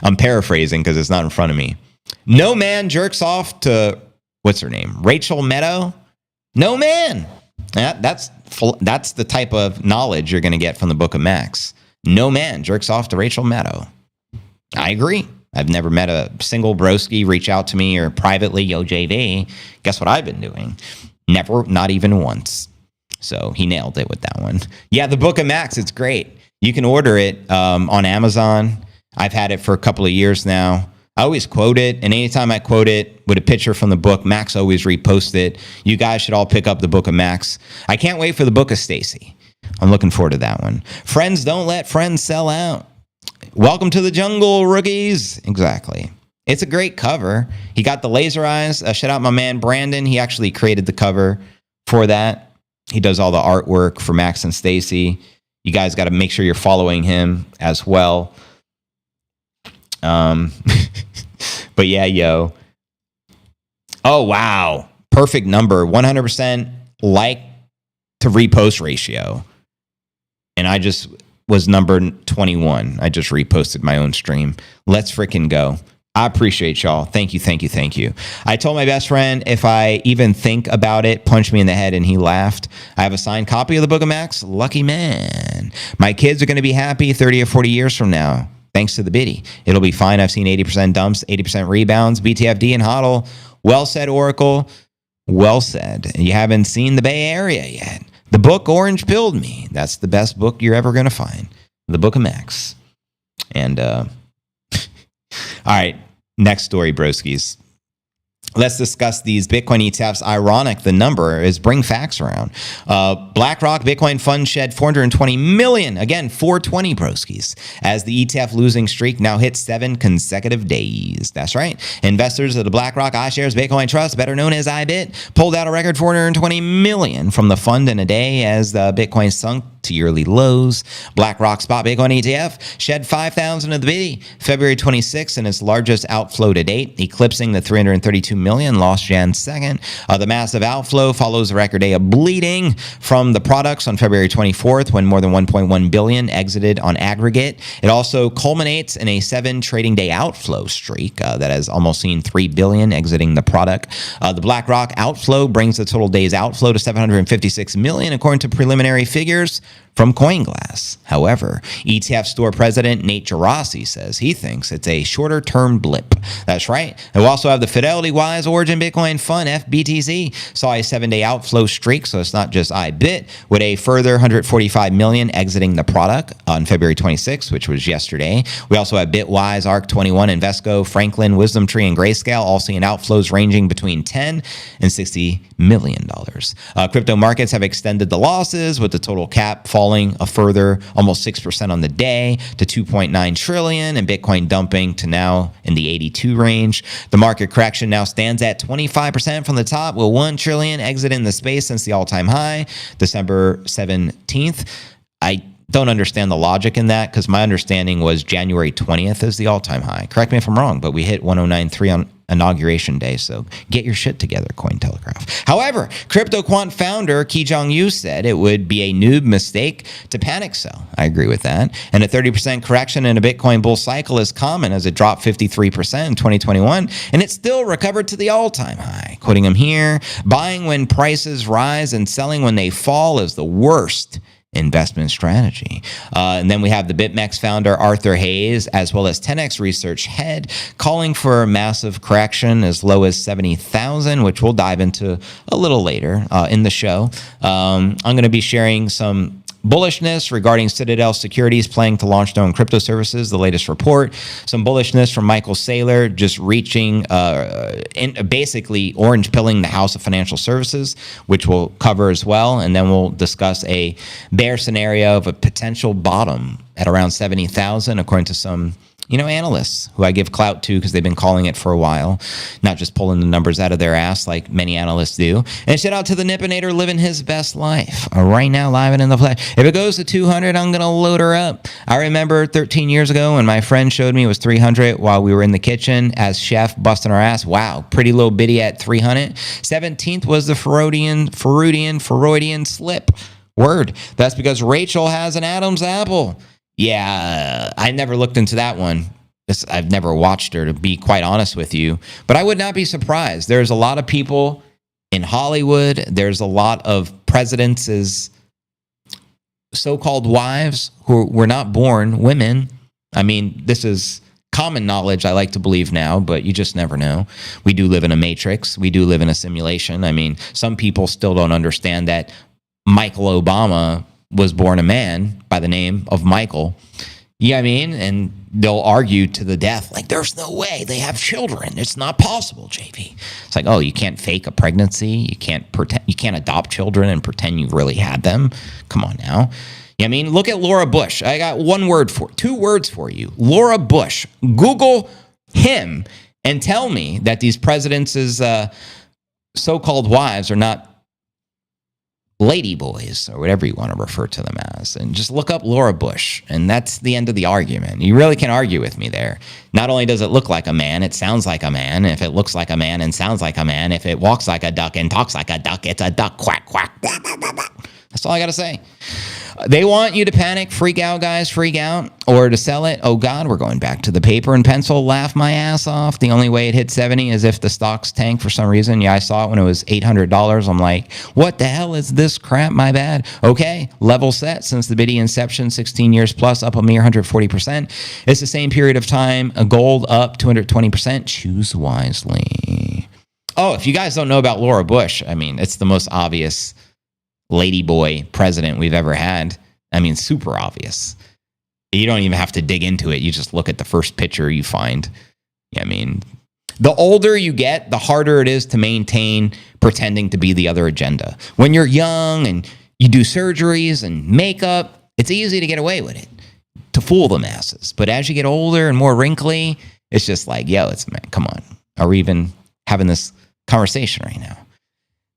I'm paraphrasing because it's not in front of me. No man jerks off to, what's her name? Rachel Maddow? No man. That's the type of knowledge you're going to get from the Book of Max. No man jerks off to Rachel Maddow. I agree. I've never met a single broski reach out to me or privately, yo, JV. Guess what I've been doing? Never, not even once. So he nailed it with that one. Yeah, the Book of Max, it's great. You can order it on Amazon. I've had it for a couple of years now. I always quote it, and anytime I quote it with a picture from the book, Max always reposts it. You guys should all pick up the Book of Max. I can't wait for the Book of Stacy. I'm looking forward to that one. Friends don't let friends sell out. Welcome to the jungle, rookies. Exactly. It's a great cover. He got the laser eyes. Shout out my man, Brandon. He actually created the cover for that. He does all the artwork for Max and Stacy. You guys got to make sure you're following him as well. But yeah, yo. Oh, wow. Perfect number. 100% like to repost ratio. And I just was number 21. I just reposted my own stream. Let's freaking go. I appreciate y'all. Thank you, thank you, thank you. I told my best friend if I even think about it, punch me in the head, and he laughed. I have a signed copy of the Book of Max. Lucky man. My kids are going to be happy 30 or 40 years from now. Thanks to the biddy. It'll be fine. I've seen 80% dumps, 80% rebounds, BTFD and HODL. Well said, Oracle. Well said. You haven't seen the Bay Area yet. The book orange pilled me. That's the best book you're ever going to find. The Book of Max. And, all right, next story, broskies. Let's discuss these Bitcoin ETFs. Ironic, the number is bring facts around. BlackRock Bitcoin Fund shed 420 million. Again, 420 broskies. As the ETF losing streak now hits 7 consecutive days. That's right. Investors of the BlackRock iShares Bitcoin Trust, better known as IBIT, pulled out a record 420 million from the fund in a day as the Bitcoin sunk to yearly lows. BlackRock Spot Bitcoin ETF shed 5,000 of the biddy February 26th in its largest outflow to date, eclipsing the 332 million lost Jan 2nd. The massive outflow follows a record day of bleeding from the products on February 24th when more than 1.1 billion exited on aggregate. It also culminates in a 7 trading day outflow streak that has almost seen 3 billion exiting the product. The BlackRock outflow brings the total day's outflow to 756 million according to preliminary figures from CoinGlass. However, ETF store president Nate Gerasi says he thinks it's a shorter-term blip. That's right. And we also have the Fidelity Wise Origin Bitcoin Fund, FBTC, saw a 7-day outflow streak, so it's not just IBIT, with a further 145 million exiting the product on February 26th, which was yesterday. We also have Bitwise, ARC21, Invesco, Franklin, Wisdom Tree, and Grayscale, all seeing outflows ranging between $10 and $60 million. Crypto markets have extended the losses, with the total cap cap falling a further almost 6% on the day to 2.9 trillion, and Bitcoin dumping to now in the 82 range. The market correction now stands at 25% from the top, with 1 trillion exiting the space since the all-time high, December 17th. I don't understand the logic in that, because my understanding was January 20th is the all-time high. Correct me if I'm wrong, but we hit 109.3 on Inauguration Day, so get your shit together, Cointelegraph. However, crypto quant founder Ki Jong-yu said it would be a noob mistake to panic sell. I agree with that. And a 30% correction in a Bitcoin bull cycle is common, as it dropped 53% in 2021, and it still recovered to the all-time high. Quoting him here, buying when prices rise and selling when they fall is the worst investment strategy. And then we have the BitMEX founder Arthur Hayes, as well as 10x Research head, calling for a massive correction as low as 70,000, which we'll dive into a little later in the show. I'm going to be sharing some bullishness regarding Citadel Securities planning to launch their own crypto services, the latest report. Some bullishness from Michael Saylor, just reaching, basically orange pilling the House of Financial Services, which we'll cover as well. And then we'll discuss a bear scenario of a potential bottom at around 70,000, according to some analysts who I give clout to, because they've been calling it for a while, not just pulling the numbers out of their ass like many analysts do. And shout out to the Nippinator living his best life right now, live and in the flesh. If it goes to 200, I'm going to load her up. I remember 13 years ago when my friend showed me it was 300 while we were in the kitchen as chef busting our ass. Wow, pretty little bitty at 300. 17th was the Freudian slip. Word. That's because Rachel has an Adam's apple. Yeah, I never looked into that one. I've never watched her, to be quite honest with you. But I would not be surprised. There's a lot of people in Hollywood. There's a lot of presidents' so-called wives who were not born women. I mean, this is common knowledge, I like to believe now, but you just never know. We do live in a matrix. We do live in a simulation. I mean, some people still don't understand that Michael Obama was born a man by the name of Michael. You know what I mean? And they'll argue to the death, like, there's no way they have children. It's not possible, JV. It's like, oh, you can't fake a pregnancy. You can't pretend, you can't adopt children and pretend you really had them. Come on now. You know what I mean? Look at Laura Bush. I got two words for you. Laura Bush. Google him and tell me that these presidents' so-called wives are not lady boys, or whatever you want to refer to them as, and just look up Laura Bush, and that's the end of the argument. You really can't argue with me there. Not only does it look like a man, it sounds like a man. If it looks like a man and sounds like a man, if it walks like a duck and talks like a duck, it's a duck. Quack, quack. Blah, blah, blah, blah. That's all I got to say. They want you to panic, freak out, guys, freak out, or to sell it. Oh, God, we're going back to the paper and pencil, laugh my ass off. The only way it hit 70 is if the stocks tank for some reason. Yeah, I saw it when it was $800. I'm like, what the hell is this crap? My bad. Okay, level set since the bitty inception, 16 years plus, up a mere 140%. It's the same period of time. A gold up 220%. Choose wisely. Oh, if you guys don't know about Laura Bush, I mean, it's the most obvious ladyboy president we've ever had. I mean, super obvious. You don't even have to dig into it. You just look at the first picture you find. I mean, the older you get, the harder it is to maintain pretending to be the other agenda. When you're young and you do surgeries and makeup, it's easy to get away with it, to fool the masses. But as you get older and more wrinkly, it's just like, yo, come on. Are we even having this conversation right now?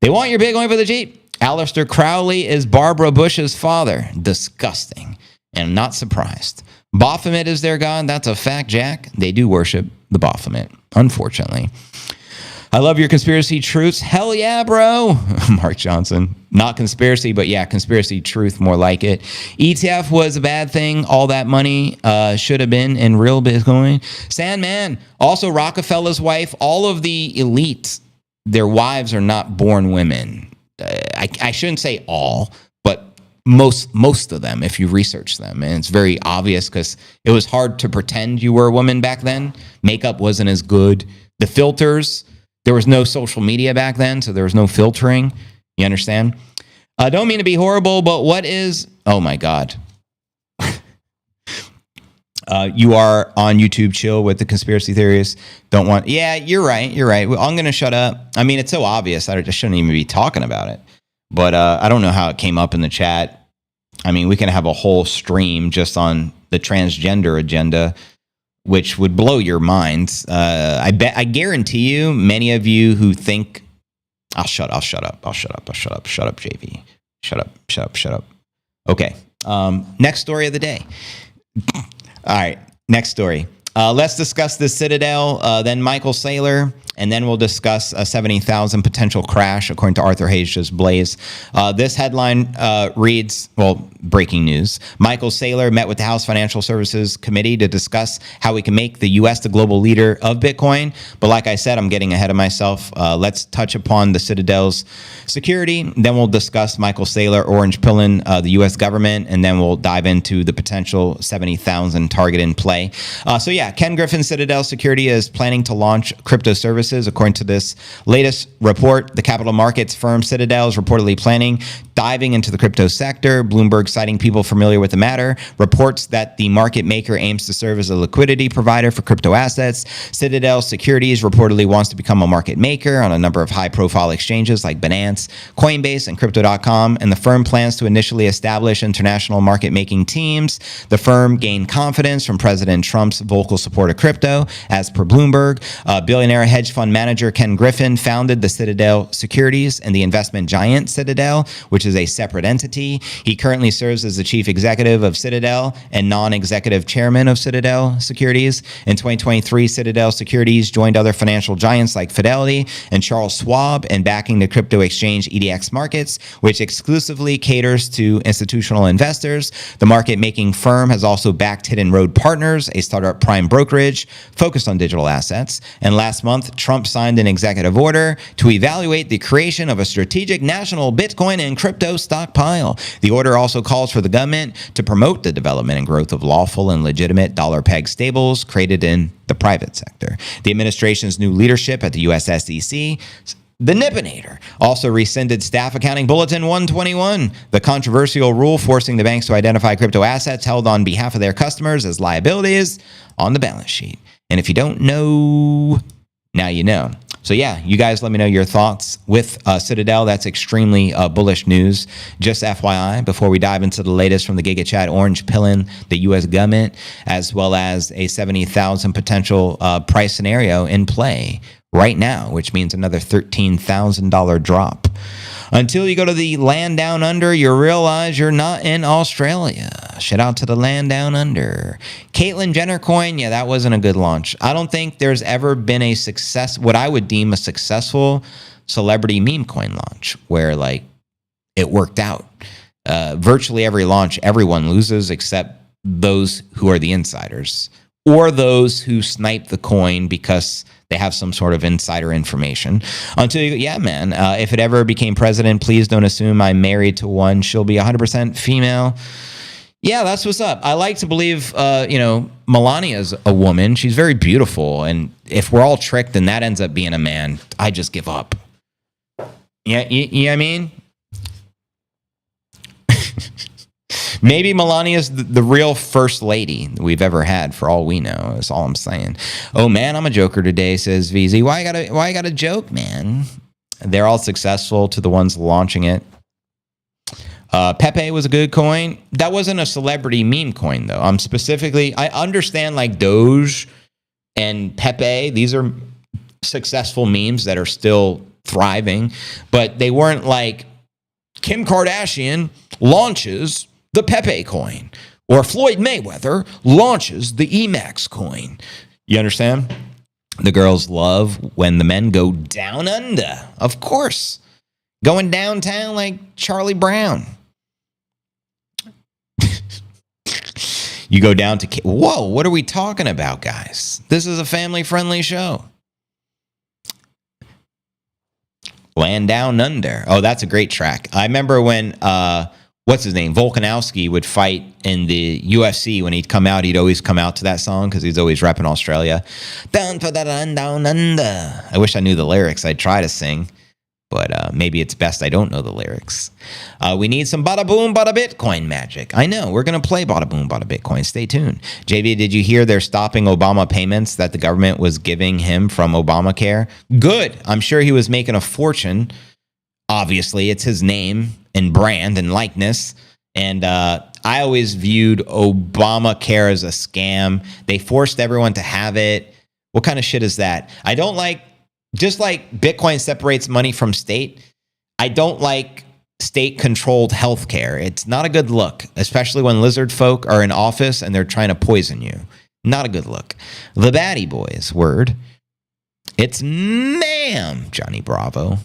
They want your Bitcoin for the Jeep. Aleister Crowley is Barbara Bush's father. Disgusting. And I'm not surprised. Baphomet is their god. That's a fact, Jack. They do worship the Baphomet, unfortunately. I love your conspiracy truths. Hell yeah, bro. Mark Johnson. Not conspiracy, but yeah, conspiracy truth, more like it. ETF was a bad thing. All that money should have been in real Bitcoin. Sandman. Also, Rockefeller's wife. All of the elites, their wives are not born women. I shouldn't say all, but most of them, if you research them. And it's very obvious because it was hard to pretend you were a woman back then. Makeup wasn't as good. The filters, there was no social media back then, so there was no filtering. You understand? Don't mean to be horrible, but what is... Oh, my God. You are on YouTube, chill with the conspiracy theorists. Don't want... Yeah, you're right. Well, I'm going to shut up. I mean, it's so obvious. I just shouldn't even be talking about it. But I don't know how it came up in the chat. I mean, we can have a whole stream just on the transgender agenda, which would blow your minds. I guarantee you, many of you who think, shut up, JV. Shut up. Okay. Next story of the day. All right. Next story. Let's discuss the Citadel, then Michael Saylor, and then we'll discuss a 70,000 potential crash, according to Arthur Hage's Blaze. This headline reads, breaking news. Michael Saylor met with the House Financial Services Committee to discuss how we can make the U.S. the global leader of Bitcoin. But like I said, I'm getting ahead of myself. Let's touch upon the Citadel's security. Then we'll discuss Michael Saylor, orange pilling the U.S. government, and then we'll dive into the potential 70,000 target in play. Ken Griffin Citadel Security is planning to launch crypto services. According to this latest report, the capital markets firm Citadel is reportedly planning diving into the crypto sector. Bloomberg, citing people familiar with the matter, reports that the market maker aims to serve as a liquidity provider for crypto assets. Citadel Securities reportedly wants to become a market maker on a number of high-profile exchanges like Binance, Coinbase, and Crypto.com, and the firm plans to initially establish international market-making teams. The firm gained confidence from President Trump's vocal support of crypto. As per Bloomberg, billionaire hedge fund manager Ken Griffin founded the Citadel Securities and the investment giant Citadel, which is a separate entity. He currently serves as the chief executive of Citadel and non-executive chairman of Citadel Securities. In 2023, Citadel Securities joined other financial giants like Fidelity and Charles Schwab in backing the crypto exchange EDX Markets, which exclusively caters to institutional investors. The market-making firm has also backed Hidden Road Partners, a startup prime brokerage focused on digital assets. And last month, Trump signed an executive order to evaluate the creation of a strategic national Bitcoin and crypto stockpile. The order also calls for the government to promote the development and growth of lawful and legitimate dollar-pegged stables created in the private sector. The administration's new leadership at the US SEC, the Nipponator, also rescinded Staff Accounting Bulletin 121, the controversial rule forcing the banks to identify crypto assets held on behalf of their customers as liabilities on the balance sheet. And if you don't know, now you know. So you guys let me know your thoughts with Citadel. That's extremely bullish news. Just FYI, before we dive into the latest from the Giga Chat, orange pilling the U.S. government, as well as a 70,000 potential price scenario in play right now, which means another $13,000 drop. Until you go to the land down under, you realize you're not in Australia. Shout out to the land down under. Caitlyn Jenner coin, that wasn't a good launch. I don't think there's ever been a success, what I would deem a successful celebrity meme coin launch, where it worked out. Virtually every launch, everyone loses except those who are the insiders, or those who snipe the coin because they have some sort of insider information. Until if it ever became president, please don't assume I'm married to one. She'll be 100% female. Yeah, that's what's up. I like to believe, Melania's a woman. She's very beautiful. And if we're all tricked and that ends up being a man, I just give up. Yeah, you know what I mean? Maybe Melania's the real first lady we've ever had, for all we know. That's all I'm saying. Oh man, I'm a joker today, says VZ. Why I gotta joke, man? They're all successful to the ones launching it. Pepe was a good coin. That wasn't a celebrity meme coin though. I understand Doge and Pepe. These are successful memes that are still thriving, but they weren't like Kim Kardashian launches the Pepe coin, or Floyd Mayweather launches the EMAX coin. You understand? The girls love when the men go down under. Of course. Going downtown like Charlie Brown. You go down to... Whoa, what are we talking about, guys? This is a family-friendly show. Land Down Under. Oh, that's a great track. I remember when... what's his name? Volkanovski would fight in the UFC. When he'd come out, he'd always come out to that song because he's always repping Australia. Down for the land down under. I wish I knew the lyrics. I'd try to sing, but maybe it's best I don't know the lyrics. We need some bada boom, bada Bitcoin magic. I know. We're going to play bada boom, bada Bitcoin. Stay tuned. JV, did you hear they're stopping Obama payments that the government was giving him from Obamacare? Good. I'm sure he was making a fortune. Obviously, it's his name and brand and likeness, And I always viewed Obamacare as a scam. They forced everyone to have it. What kind of shit is that? I don't like, just like Bitcoin separates money from state, I don't like state-controlled healthcare. It's not a good look, especially when lizard folk are in office and they're trying to poison you. Not a good look. The baddie boys, word. It's ma'am, Johnny Bravo.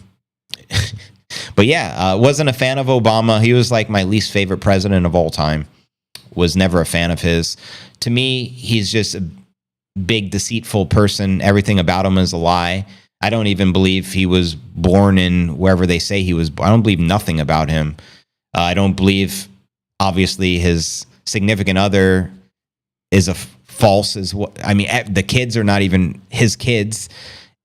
But yeah, wasn't a fan of Obama. He was like my least favorite president of all time. Was never a fan of his. To me, he's just a big, deceitful person. Everything about him is a lie. I don't even believe he was born in wherever they say he was. I don't believe nothing about him. I don't believe, obviously, his significant other is a false. I mean, the kids are not even his kids.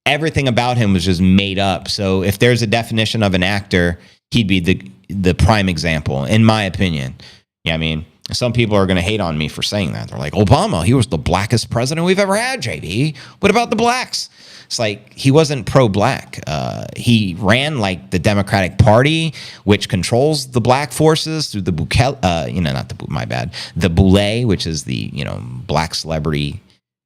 Everything about him was just made up. So if there's a definition of an actor, he'd be the prime example, in my opinion. Yeah, I mean, some people are going to hate on me for saying that. They're like, Obama, he was the blackest president we've ever had, JB. What about the blacks? It's like, he wasn't pro-black. He ran like the Democratic Party, which controls the black forces through the the Boule, which is the, black celebrity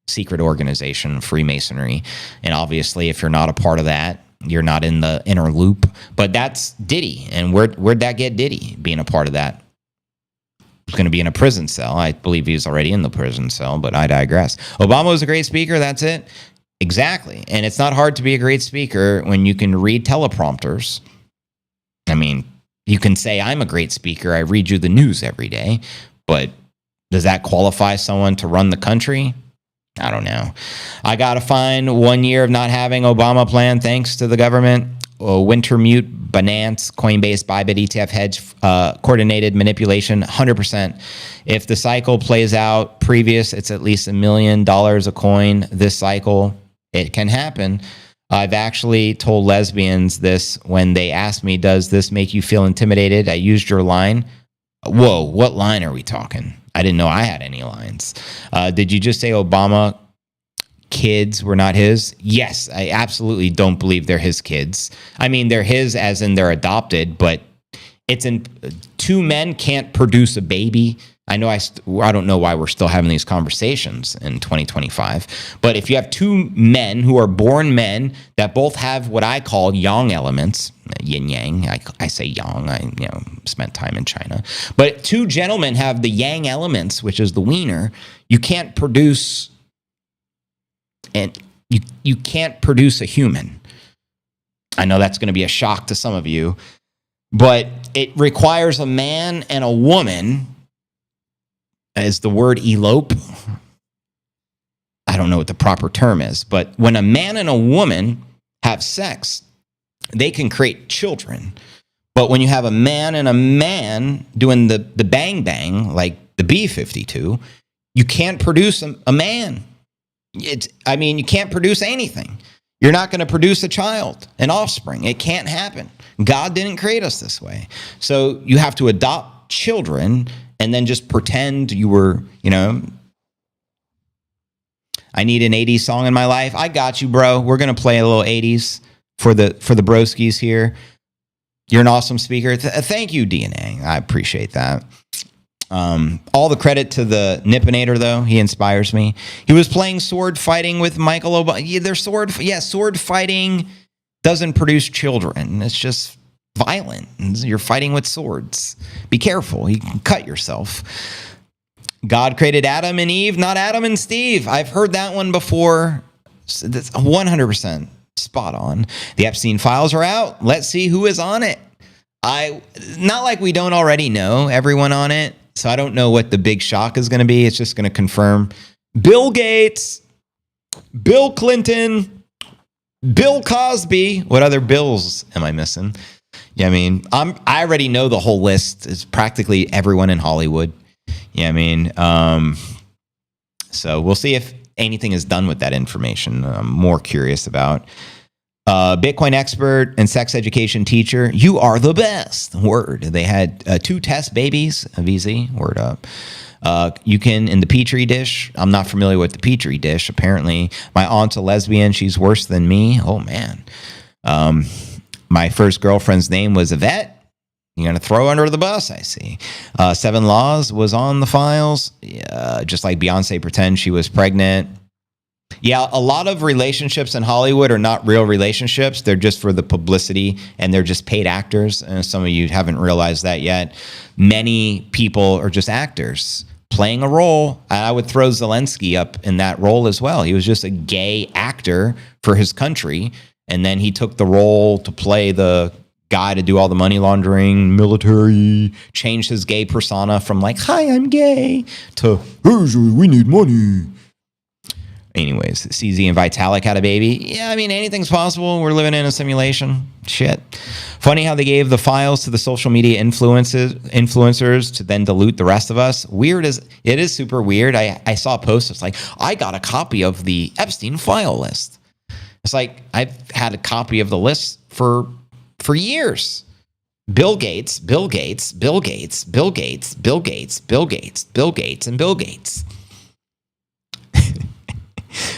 secret organization, Freemasonry. And obviously, if you're not a part of that, you're not in the inner loop. But that's Diddy. And where'd that get Diddy being a part of that? He's going to be in a prison cell. I believe he's already in the prison cell, but I digress. Obama was a great speaker. That's it. Exactly. And it's not hard to be a great speaker when you can read teleprompters. I mean, you can say, I'm a great speaker. I read you the news every day. But does that qualify someone to run the country? I don't know. I got to find 1 year of not having Obama plan thanks to the government. Wintermute, Binance, Coinbase, Bybit, ETF, hedge, coordinated manipulation, 100%. If the cycle plays out previous, it's at least $1 million a coin. This cycle, it can happen. I've actually told lesbians this when they asked me, does this make you feel intimidated? I used your line. Whoa, what line are we talking? I didn't know I had any lines. Did you just say Obama kids were not his? Yes, I absolutely don't believe they're his kids. I mean, they're his as in they're adopted, but two men can't produce a baby. I know I don't know why we're still having these conversations in 2025, but if you have two men who are born men that both have what I call yang elements, yin yang, I say yang, I spent time in China, but two gentlemen have the yang elements, which is the wiener. You can't produce, and you can't produce a human. I know that's going to be a shock to some of you, but it requires a man and a woman. Is the word elope? I don't know what the proper term is, but when a man and a woman have sex, they can create children. But when you have a man and a man doing the bang bang, like the B-52, you can't produce a man. You can't produce anything. You're not going to produce a child, an offspring. It can't happen. God didn't create us this way. So you have to adopt children and then just pretend you were, I need an 80s song in my life. I got you, bro. We're going to play a little 80s for the broskies here. You're an awesome speaker. Thank you, DNA. I appreciate that. All the credit to the Nippinator, though. He inspires me. He was playing sword fighting with Michael Obama. Yeah, sword fighting doesn't produce children. It's just violent. You're fighting with swords. Be careful. You can cut yourself. God created Adam and Eve, not Adam and Steve. I've heard that one before. That's 100% spot on. The Epstein files are out. Let's see who is on it. Not like we don't already know everyone on it. So I don't know what the big shock is going to be. It's just going to confirm Bill Gates, Bill Clinton, Bill Cosby. What other Bills am I missing? Yeah, I mean, I already know the whole list. It's practically everyone in Hollywood. Yeah, I mean, so we'll see if anything is done with that information. I'm more curious about. Bitcoin expert and sex education teacher. You are the best. Word. They had 2 test babies. VZ. Word up. You can, in the Petri dish. I'm not familiar with the Petri dish. Apparently, my aunt's a lesbian. She's worse than me. Oh, man. My first girlfriend's name was Yvette. You're going to throw under the bus, I see. 7 Laws was on the files, just like Beyonce pretends she was pregnant. Yeah, a lot of relationships in Hollywood are not real relationships. They're just for the publicity, and they're just paid actors. And some of you haven't realized that yet. Many people are just actors playing a role. I would throw Zelensky up in that role as well. He was just a gay actor for his country, and then he took the role to play the guy to do all the money laundering, military, changed his gay persona from like, hi, I'm gay, to, hey, we need money. Anyways, CZ and Vitalik had a baby. Yeah, I mean, anything's possible. We're living in a simulation. Shit. Funny how they gave the files to the social media influencers to then dilute the rest of us. Weird as it is, super weird. I saw a post. It's like, I got a copy of the Epstein file list. It's like, I've had a copy of the list for years. Bill Gates, Bill Gates, Bill Gates, Bill Gates, Bill Gates, Bill Gates, Bill Gates, and Bill Gates.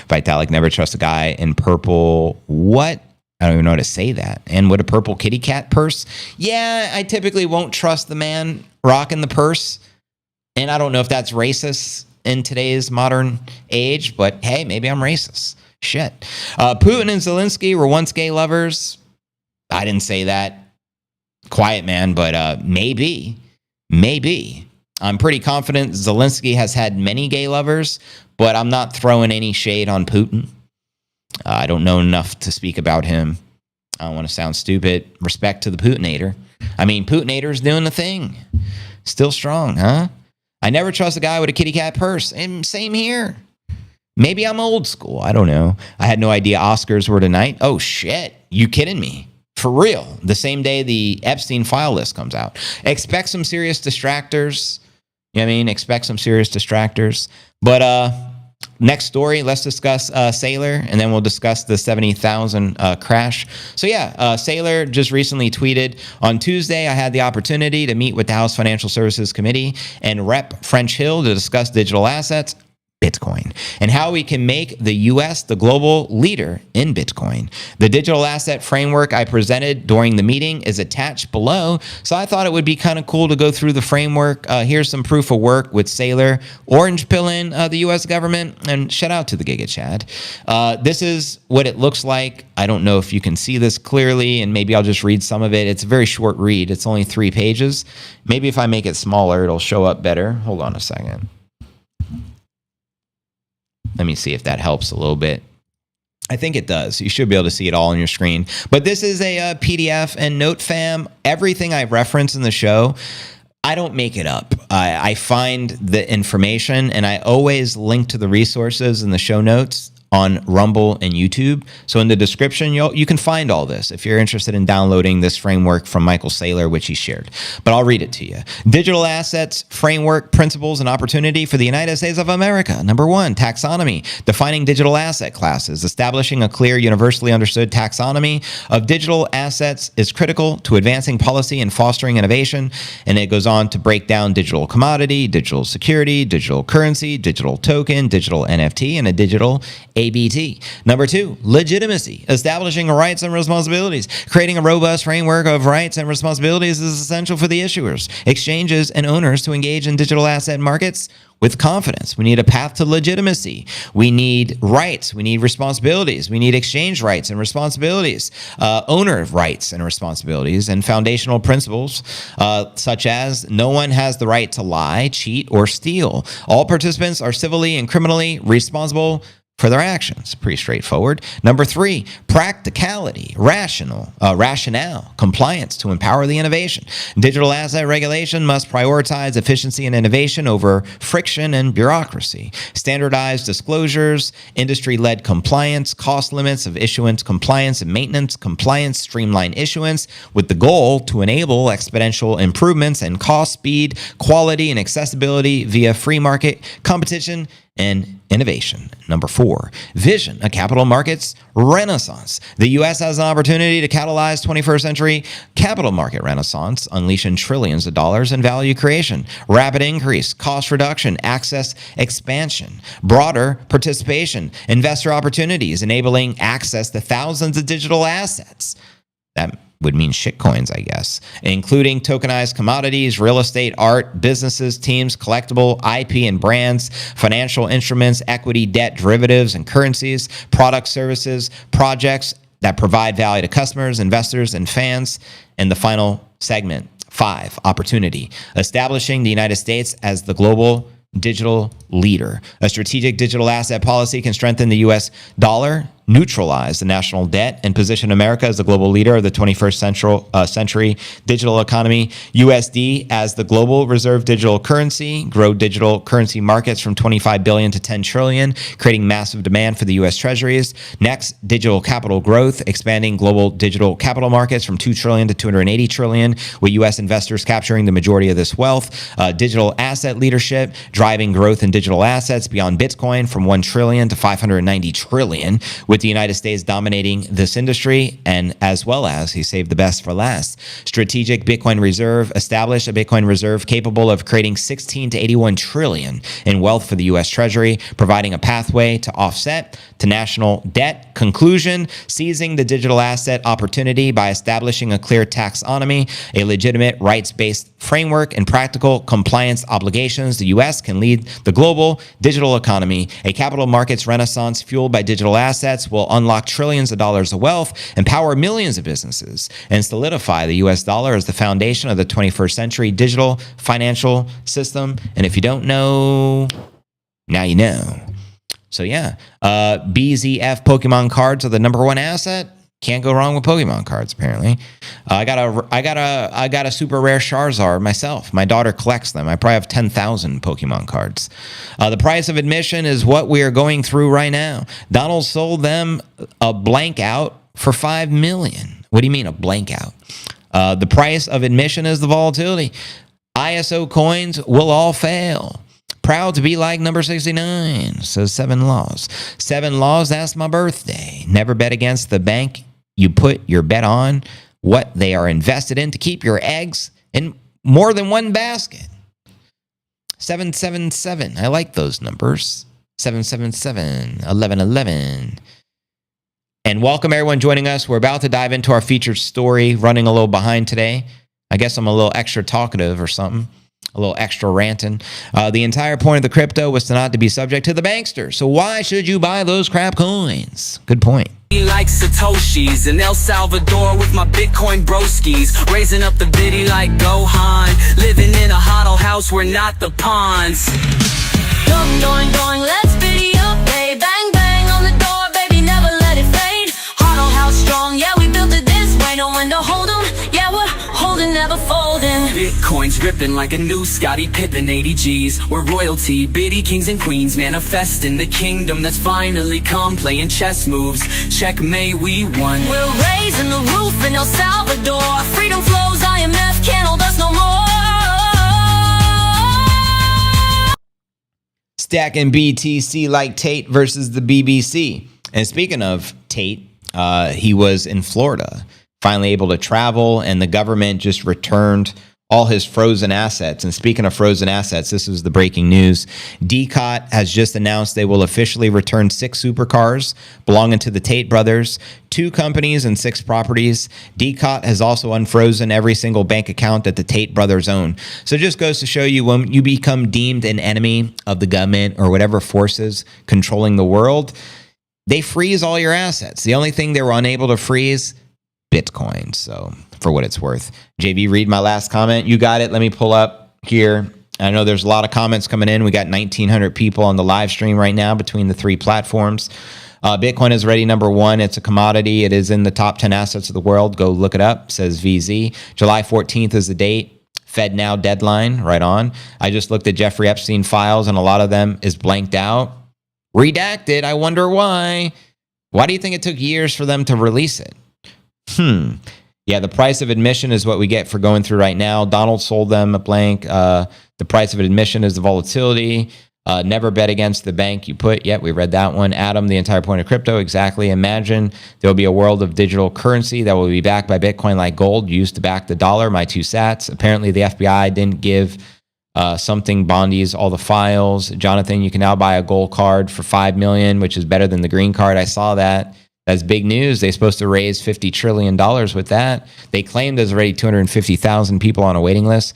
Vitalik, never trust a guy in purple. What? I don't even know how to say that. And with a purple kitty cat purse? Yeah, I typically won't trust the man rocking the purse. And I don't know if that's racist in today's modern age, but hey, maybe I'm racist. Shit. Putin and Zelensky were once gay lovers. I didn't say that. Quiet man, but maybe. I'm pretty confident Zelensky has had many gay lovers, but I'm not throwing any shade on Putin. I don't know enough to speak about him. I don't want to sound stupid. Respect to the Putinator. I mean, Putinator's doing the thing. Still strong, huh? I never trust a guy with a kitty cat purse. And same here. Maybe I'm old school. I don't know. I had no idea Oscars were tonight. Oh, shit. You kidding me? For real. The same day the Epstein file list comes out. Expect some serious distractors. You know what I mean? Expect some serious distractors. But next story, let's discuss Saylor, and then we'll discuss the 70,000 crash. So yeah, Saylor just recently tweeted, on Tuesday, I had the opportunity to meet with the House Financial Services Committee and Rep. French Hill to discuss digital assets, Bitcoin, and how we can make the U.S. the global leader in Bitcoin. The digital asset framework I presented during the meeting is attached below, so I thought it would be kind of cool to go through the framework. Here's some proof of work with Saylor, orange pilling the U.S. government, and shout out to the Giga Chad. This is what it looks like. I don't know if you can see this clearly, and maybe I'll just read some of it. It's a very short read. It's only 3 pages. Maybe if I make it smaller, it'll show up better. Hold on a second. Let me see if that helps a little bit. I think it does. You should be able to see it all on your screen. But this is a PDF, and note fam, everything I reference in the show, I don't make it up. I find the information, and I always link to the resources in the show notes on Rumble and YouTube. So in the description, you can find all this if you're interested in downloading this framework from Michael Saylor, which he shared. But I'll read it to you. Digital assets, framework, principles, and opportunity for the United States of America. Number 1, taxonomy, defining digital asset classes. Establishing a clear, universally understood taxonomy of digital assets is critical to advancing policy and fostering innovation. And it goes on to break down digital commodity, digital security, digital currency, digital token, digital NFT, and a digital ABT. Number 2, legitimacy, establishing rights and responsibilities. Creating a robust framework of rights and responsibilities is essential for the issuers, exchanges, and owners to engage in digital asset markets with confidence. We need a path to legitimacy. We need rights. We need responsibilities. We need exchange rights and responsibilities, owner rights and responsibilities, and foundational principles such as no one has the right to lie, cheat, or steal. All participants are civilly and criminally responsible for their actions. Pretty straightforward. Number 3, practicality, rationale, compliance to empower the innovation. Digital asset regulation must prioritize efficiency and innovation over friction and bureaucracy. Standardized disclosures, industry-led compliance, cost limits of issuance compliance and maintenance compliance, streamline issuance with the goal to enable exponential improvements in cost, speed, quality, and accessibility via free market competition and innovation. Number 4, vision, a capital markets renaissance. The U.S. has an opportunity to catalyze 21st century capital market renaissance, unleashing trillions of dollars in value creation, rapid increase, cost reduction, access expansion, broader participation, investor opportunities, enabling access to thousands of digital assets. That would mean shitcoins, I guess, including tokenized commodities, real estate, art, businesses, teams, collectible, IP and brands, financial instruments, equity, debt, derivatives, and currencies, products, services, projects that provide value to customers, investors, and fans. And the final segment, 5, opportunity, establishing the United States as the global digital leader. A strategic digital asset policy can strengthen the U.S. dollar, neutralize the national debt, and position America as the global leader of the 21st century digital economy. USD as the global reserve digital currency, grow digital currency markets from 25 billion to 10 trillion, creating massive demand for the U.S. treasuries. Next, digital capital growth, expanding global digital capital markets from 2 trillion to 280 trillion, with U.S. investors capturing the majority of this wealth. Digital asset leadership, driving growth in digital assets beyond Bitcoin from 1 trillion to 590 trillion, with the United States dominating this industry. And as well as, he saved the best for last, strategic Bitcoin reserve, establish a Bitcoin reserve capable of creating 16 to 81 trillion in wealth for the U.S. Treasury, providing a pathway to offset to national debt. Conclusion, seizing the digital asset opportunity by establishing a clear taxonomy, a legitimate rights-based framework, and practical compliance obligations. The U.S. can lead the global digital economy. A capital markets renaissance fueled by digital assets will unlock trillions of dollars of wealth, empower millions of businesses, and solidify the U.S. dollar as the foundation of the 21st century digital financial system. And if you don't know, now you know. So yeah, BZF Pokemon cards are the #1 asset. Can't go wrong with Pokemon cards, apparently. I got a super rare Charizard myself. My daughter collects them. I probably have 10,000 Pokemon cards. The price of admission is what we are going through right now. Donald sold them a blank out for $5 million. What do you mean a blank out? The price of admission is the volatility. ISO coins will all fail. Proud to be like number 69, says 7 Laws. 7 Laws, that's my birthday. Never bet against the bank you put your bet on, what they are invested in, to keep your eggs in more than one basket. 777, I like those numbers. 777, 1111. And welcome everyone joining us. We're about to dive into our featured story, running a little behind today. I guess I'm a little extra talkative or something. A little extra ranting. The entire point of the crypto was to not to be subject to the banksters. So why should you buy those crap coins? Good point. Like Satoshis in El Salvador with my Bitcoin broskies, raising up the bitty like Gohan, living in a huddle house, we're not the pawns. Going, let's biddy up, hey, bang, bang on the door, baby, never let it fade. Huddle house strong, yeah, we built it this way, no one to hold them, yeah, we're holding, never folding. Bitcoin's dripping like a new Scottie Pippen 80 G's. We're royalty, bitty kings and queens, manifesting the kingdom that's finally come, playing chess moves, checkmate, we won. We're raising the roof in El Salvador, freedom flows, IMF can't hold us no more. Stacking BTC like Tate versus the BBC. And speaking of Tate, he was in Florida, finally able to travel, and the government just returned all his frozen assets. And speaking of frozen assets, this is the breaking news. DCOT has just announced they will officially return 6 supercars belonging to the Tate brothers, 2 companies and 6 properties. DCOT has also unfrozen every single bank account that the Tate brothers own. So it just goes to show you, when you become deemed an enemy of the government or whatever forces controlling the world, they freeze all your assets. The only thing they were unable to freeze, Bitcoin. So for what it's worth. JV, read my last comment. You got it. Let me pull up here. I know there's a lot of comments coming in. We got 1,900 people on the live stream right now between the 3 platforms. Bitcoin is already #1. It's a commodity. It is in the top 10 assets of the world. Go look it up, says VZ. July 14th is the date. Fed now deadline, right on. I just looked at Jeffrey Epstein files, and a lot of them is blanked out. Redacted. I wonder why. Why do you think it took years for them to release it? Yeah, the price of admission is what we get for going through right now. Donald sold them a blank. The price of admission is the volatility. Never bet against the bank you put. Yet we read that one. Adam, the entire point of crypto. Exactly. Imagine there'll be a world of digital currency that will be backed by Bitcoin like gold used to back the dollar. My 2 sats. Apparently the FBI didn't give something bondies all the files. Jonathan, you can now buy a gold card for $5 million, which is better than the green card. I saw that. That's big news. They're supposed to raise $50 trillion with that. They claim there's already 250,000 people on a waiting list.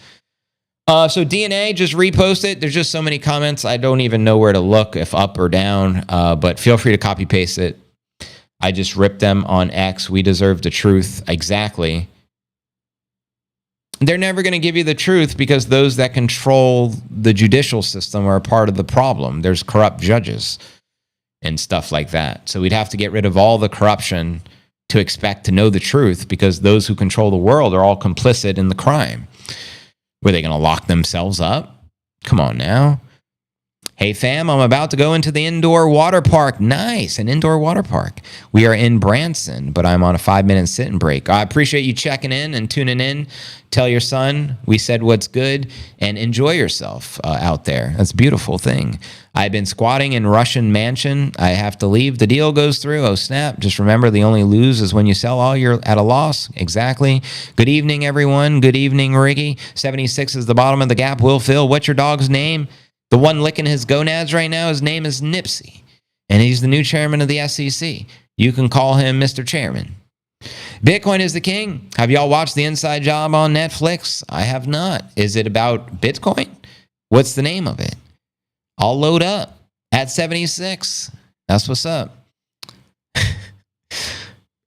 So DNA, just repost it. There's just so many comments. I don't even know where to look, if up or down, but feel free to copy paste it. I just ripped them on X. We deserve the truth. Exactly. They're never going to give you the truth because those that control the judicial system are a part of the problem. There's corrupt judges and stuff like that. So we'd have to get rid of all the corruption to expect to know the truth, because those who control the world are all complicit in the crime. Were they going to lock themselves up? Come on now. Hey fam, I'm about to go into the indoor water park. Nice, an indoor water park. We are in Branson, but I'm on a 5-minute sit-and break. I appreciate you checking in and tuning in. Tell your son we said what's good, and enjoy yourself out there. That's a beautiful thing. I've been squatting in Russian mansion. I have to leave. The deal goes through. Oh snap. Just remember, the only lose is when you sell all, you're at a loss. Exactly. Good evening, everyone. Good evening, Riggy. 76 is the bottom of the gap. Will Phil, what's your dog's name? The one licking his gonads right now, his name is Nipsey, and he's the new chairman of the SEC. You can call him Mr. Chairman. Bitcoin is the king. Have y'all watched The Inside Job on Netflix? I have not. Is it about Bitcoin? What's the name of it? I'll load up at 76. That's what's up.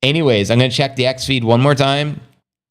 Anyways, I'm going to check the X feed one more time.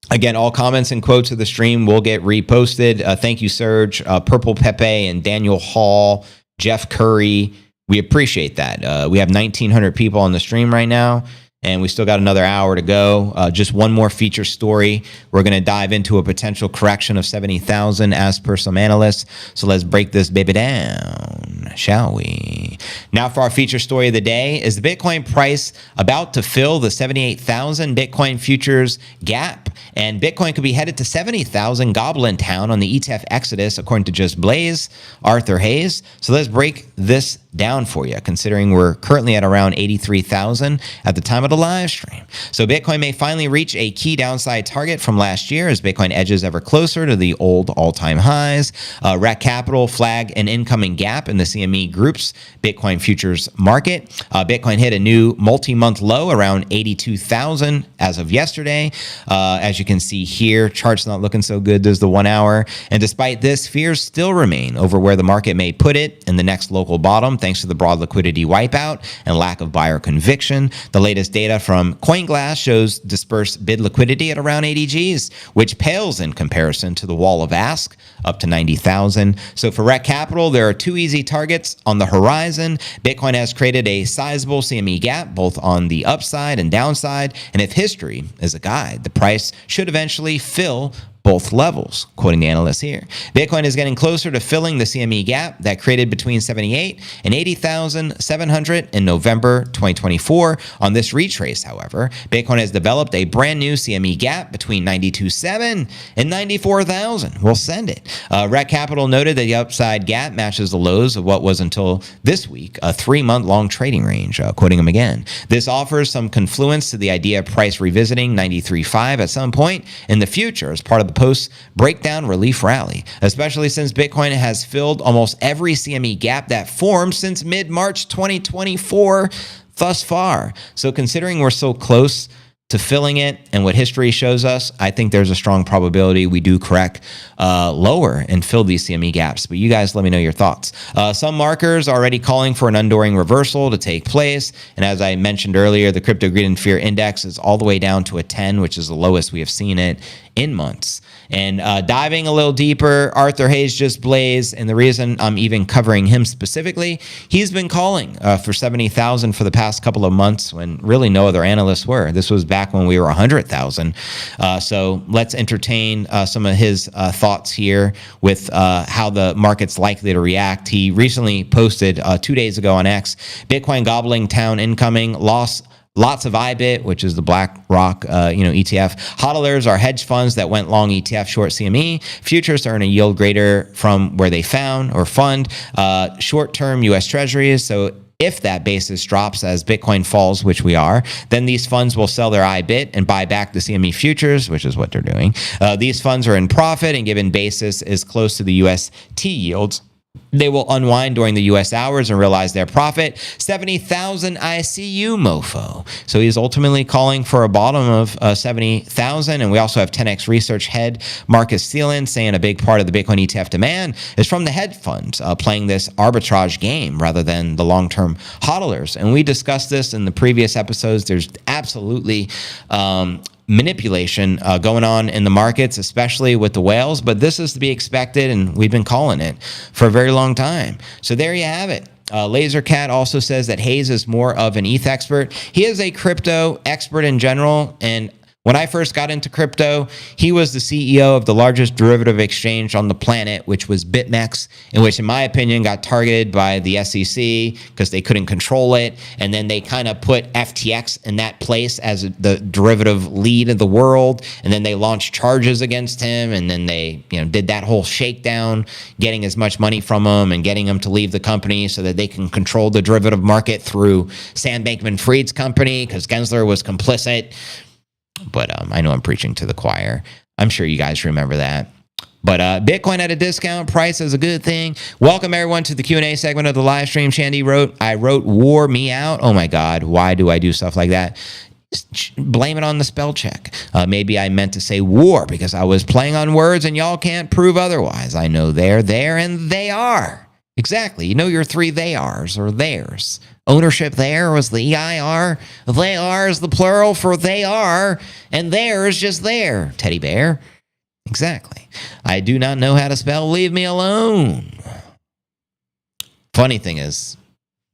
Again, all comments and quotes of the stream will get reposted. Thank you, Serge, Purple Pepe, and Daniel Hall, Jeff Curry. We appreciate that. We have 1,900 people on the stream right now, and we still got another hour to go. Just one more feature story. We're going to dive into a potential correction of 70,000 as per some analysts. So let's break this baby down, shall we? Now for our feature story of the day. Is the Bitcoin price about to fill the 78,000 Bitcoin futures gap? And Bitcoin could be headed to 70,000 Goblin Town on the ETF Exodus, according to Just Blaze, Arthur Hayes. So let's break this down for you, considering we're currently at around 83,000 at the time of the live stream. So Bitcoin may finally reach a key downside target from last year as Bitcoin edges ever closer to the old all-time highs. Rec Capital flag an incoming gap in the CME Group's Bitcoin futures market. Bitcoin hit a new multi-month low around 82,000 as of yesterday. As you can see here, chart's not looking so good. There's the 1 hour. And despite this, fears still remain over where the market may put it in the next local bottom, thanks to the broad liquidity wipeout and lack of buyer conviction. The latest data from CoinGlass shows dispersed bid liquidity at around 80 Gs, which pales in comparison to the wall of ask up to 90,000. So for Rec Capital, there are two easy targets on the horizon. Bitcoin has created a sizable CME gap, both on the upside and downside. And if history is a guide, the price should eventually fill both levels, quoting the analyst here. Bitcoin is getting closer to filling the CME gap that created between 78 and 80,700 in November 2024. On this retrace, however, Bitcoin has developed a brand new CME gap between 92.7 and 94,000. We'll send it. Rec Capital noted that the upside gap matches the lows of what was until this week a 3-month-long trading range, quoting him again. This offers some confluence to the idea of price revisiting 93.5 at some point in the future as part of the post-breakdown relief rally, especially since Bitcoin has filled almost every CME gap that formed since mid-March 2024 thus far. So considering we're so close to filling it and what history shows us, I think there's a strong probability we do correct lower and fill these CME gaps. But you guys let me know your thoughts. Some markers are already calling for an undoing reversal to take place. And as I mentioned earlier, the Crypto Greed and Fear Index is all the way down to a 10, which is the lowest we have seen it in months. And diving a little deeper, Arthur Hayes Just Blaze, and the reason I'm even covering him specifically, he's been calling for 70,000 for the past couple of months when really no other analysts were. This was back when we were 100,000. So let's entertain some of his thoughts here with how the market's likely to react. He recently posted 2 days ago on X, Bitcoin Gobbling Town incoming, lots of IBIT, which is the BlackRock ETF. Hodlers are hedge funds that went long ETF short CME. Futures earn a yield greater from where they found or fund short-term U.S. Treasuries. So if that basis drops as Bitcoin falls, which we are, then these funds will sell their IBIT and buy back the CME futures, which is what they're doing. These funds are in profit, and given basis is close to the UST yields, They will unwind during the US hours and realize their profit. 70,000 ICU mofo. So he's ultimately calling for a bottom of 70,000. And we also have 10x research head Marcus Thielen saying a big part of the Bitcoin ETF demand is from the hedge funds playing this arbitrage game rather than the long-term hodlers. And we discussed this in the previous episodes. There's absolutely manipulation going on in the markets, especially with the whales, but this is to be expected, and we've been calling it for a very long time. So there you have it. Lasercat also says that Hayes is more of an ETH expert. He is a crypto expert in general, and when I first got into crypto, he was the CEO of the largest derivative exchange on the planet, which was BitMEX, in which, in my opinion, got targeted by the SEC because they couldn't control it. And then they kind of put FTX in that place as the derivative lead of the world. And then they launched charges against him. And then they, did that whole shakedown, getting as much money from him and getting him to leave the company so that they can control the derivative market through Sam Bankman-Fried's company because Gensler was complicit. But I know I'm preaching to the choir. I'm sure you guys remember that. But Bitcoin at a discount, price is a good thing. Welcome everyone to the Q&A segment of the live stream. Shandy I wrote wore me out. Oh my God, why do I do stuff like that? Just blame it on the spell check. Maybe I meant to say war because I was playing on words and y'all can't prove otherwise. I know they're there and they are. Exactly. You know your three they ares or theirs. Ownership there was the EIR. They are is the plural for they are. And there is just there. Teddy bear. Exactly. I do not know how to spell. Leave me alone. Funny thing is,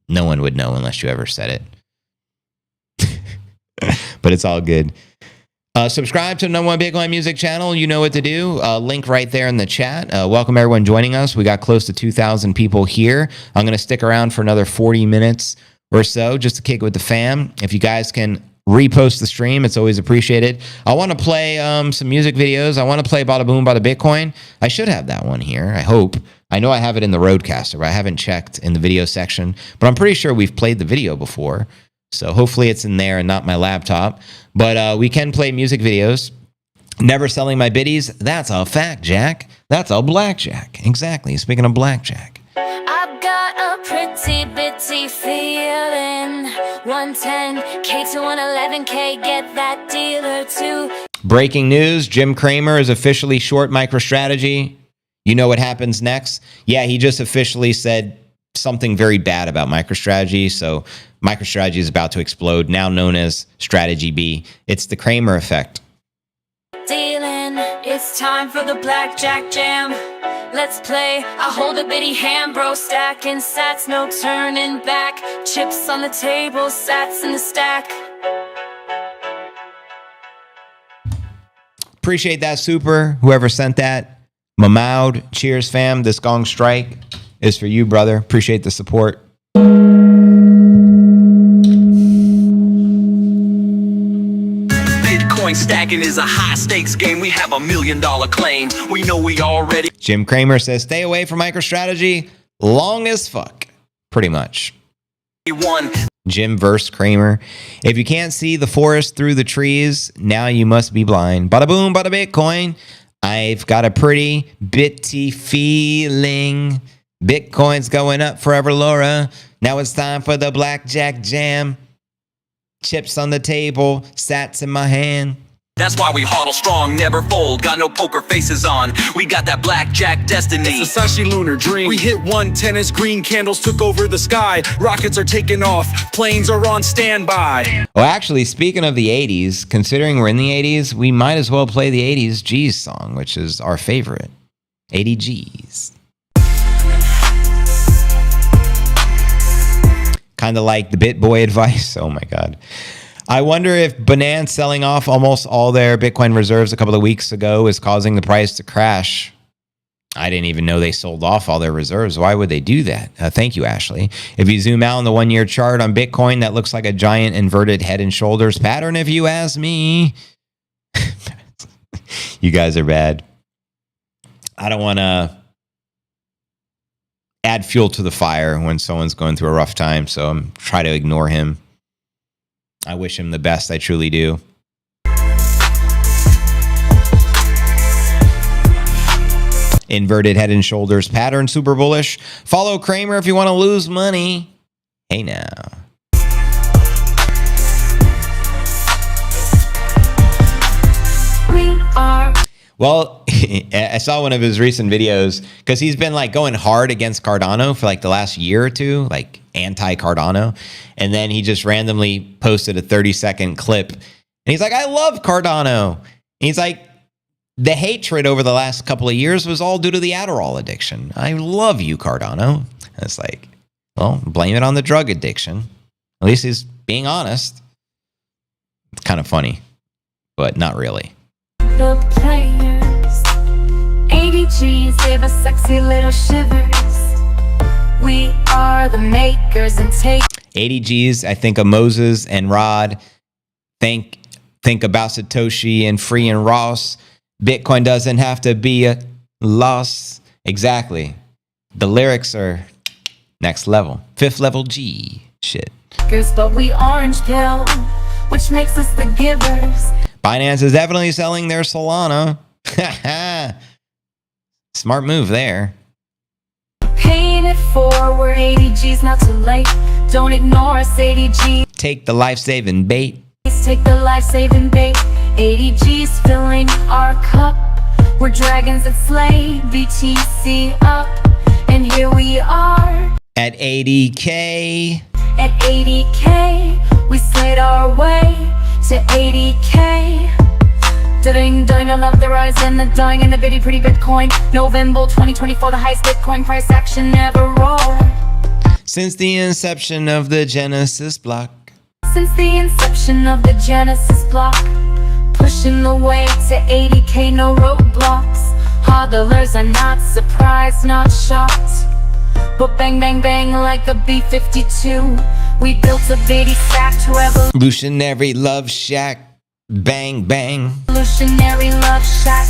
no one would know unless you ever said it. But it's all good. Subscribe to the #1 Bitcoin music channel. You know what to do. Link right there in the chat. Welcome everyone joining us. We got close to 2,000 people here. I'm going to stick around for another 40 minutes or so just to kick it with the fam. If you guys can repost the stream, it's always appreciated. I want to play some music videos. I want to play Bada Boom Bada Bitcoin. I should have that one here, I hope. I know I have it in the Roadcaster, but I haven't checked in the video section. But I'm pretty sure we've played the video before. So hopefully it's in there and not my laptop. But we can play music videos. Never selling my biddies. That's a fact, Jack. That's a blackjack. Exactly. Speaking of blackjack. I've got a pretty bitty feeling. 110K to 111K, get that dealer too. Breaking news. Jim Cramer is officially short MicroStrategy. You know what happens next? Yeah, he just officially said something very bad about MicroStrategy. So MicroStrategy is about to explode, now known as Strategy B. It's the Cramer effect. Dealing, it's time for the blackjack jam. Let's play. I hold a bitty hand, bro, stacking sats, no turning back. Chips on the table, sats in the stack. Appreciate that, super. Whoever sent that. Mahmoud, cheers, fam. This gong strike is for you, brother. Appreciate the support. Bitcoin stacking is a high stakes game. We have $1 million claim. We know we already. Jim Cramer says, stay away from MicroStrategy long as fuck. Pretty much. Won. Jim versus Cramer. If you can't see the forest through the trees, now you must be blind. Bada boom, bada Bitcoin. I've got a pretty bitty feeling. Bitcoin's going up forever, Laura. Now it's time for the blackjack jam. Chips on the table, sats in my hand. That's why we hodl strong, never fold. Got no poker faces on. We got that blackjack destiny. It's a Sashi lunar dream. We hit 110 as green candles took over the sky. Rockets are taking off. Planes are on standby. Well, actually, speaking of the 80s, considering we're in the 80s, we might as well play the 80s G's song, which is our favorite. 80 G's. Kind of like the BitBoy advice. Oh my God. I wonder if Binance selling off almost all their Bitcoin reserves a couple of weeks ago is causing the price to crash. I didn't even know they sold off all their reserves. Why would they do that? Thank you, Ashley. If you zoom out on the 1-year chart on Bitcoin, that looks like a giant inverted head and shoulders pattern, if you ask me. You guys are bad. I don't want to add fuel to the fire when someone's going through a rough time, so I'm trying to ignore him. I wish him the best, I truly do. Inverted head and shoulders pattern, super bullish. Follow Kramer if you want to lose money. Hey now. Well, I saw one of his recent videos because he's been like going hard against Cardano for like the last year or two, like anti-Cardano. And then he just randomly posted a 30-second clip. And he's like, I love Cardano. And he's like, the hatred over the last couple of years was all due to the Adderall addiction. I love you, Cardano. And it's like, well, blame it on the drug addiction. At least he's being honest. It's kind of funny, but not really. The players, ADGs gave us sexy little shivers. We are the makers and take ADGs, I think of Moses and Rod. Think about Satoshi and Free and Ross. Bitcoin doesn't have to be a loss. Exactly. The lyrics are next level. 5th level G. Shit. but we orange pill, which makes us the givers. Binance is definitely selling their Solana. Smart move there. Paying it forward, 80 G's, not too late. Don't ignore us, 80 G's. Take the life-saving bait. Take the life-saving bait. 80 G's filling our cup. We're dragons that slay BTC up. And here we are. At 80K. At 80K. We slid our way to 80K. Ding ding, I love the rise and the dying and the bitty pretty Bitcoin. November 2024, the highest Bitcoin price action ever rolled. Since the inception of the Genesis block. Since the inception of the Genesis block. Pushing the way to 80K, no roadblocks. Hodlers are not surprised, not shocked. But bang bang bang like a B-52. We built a bitty stacked revolutionary love shack. Bang bang. Revolutionary love shack.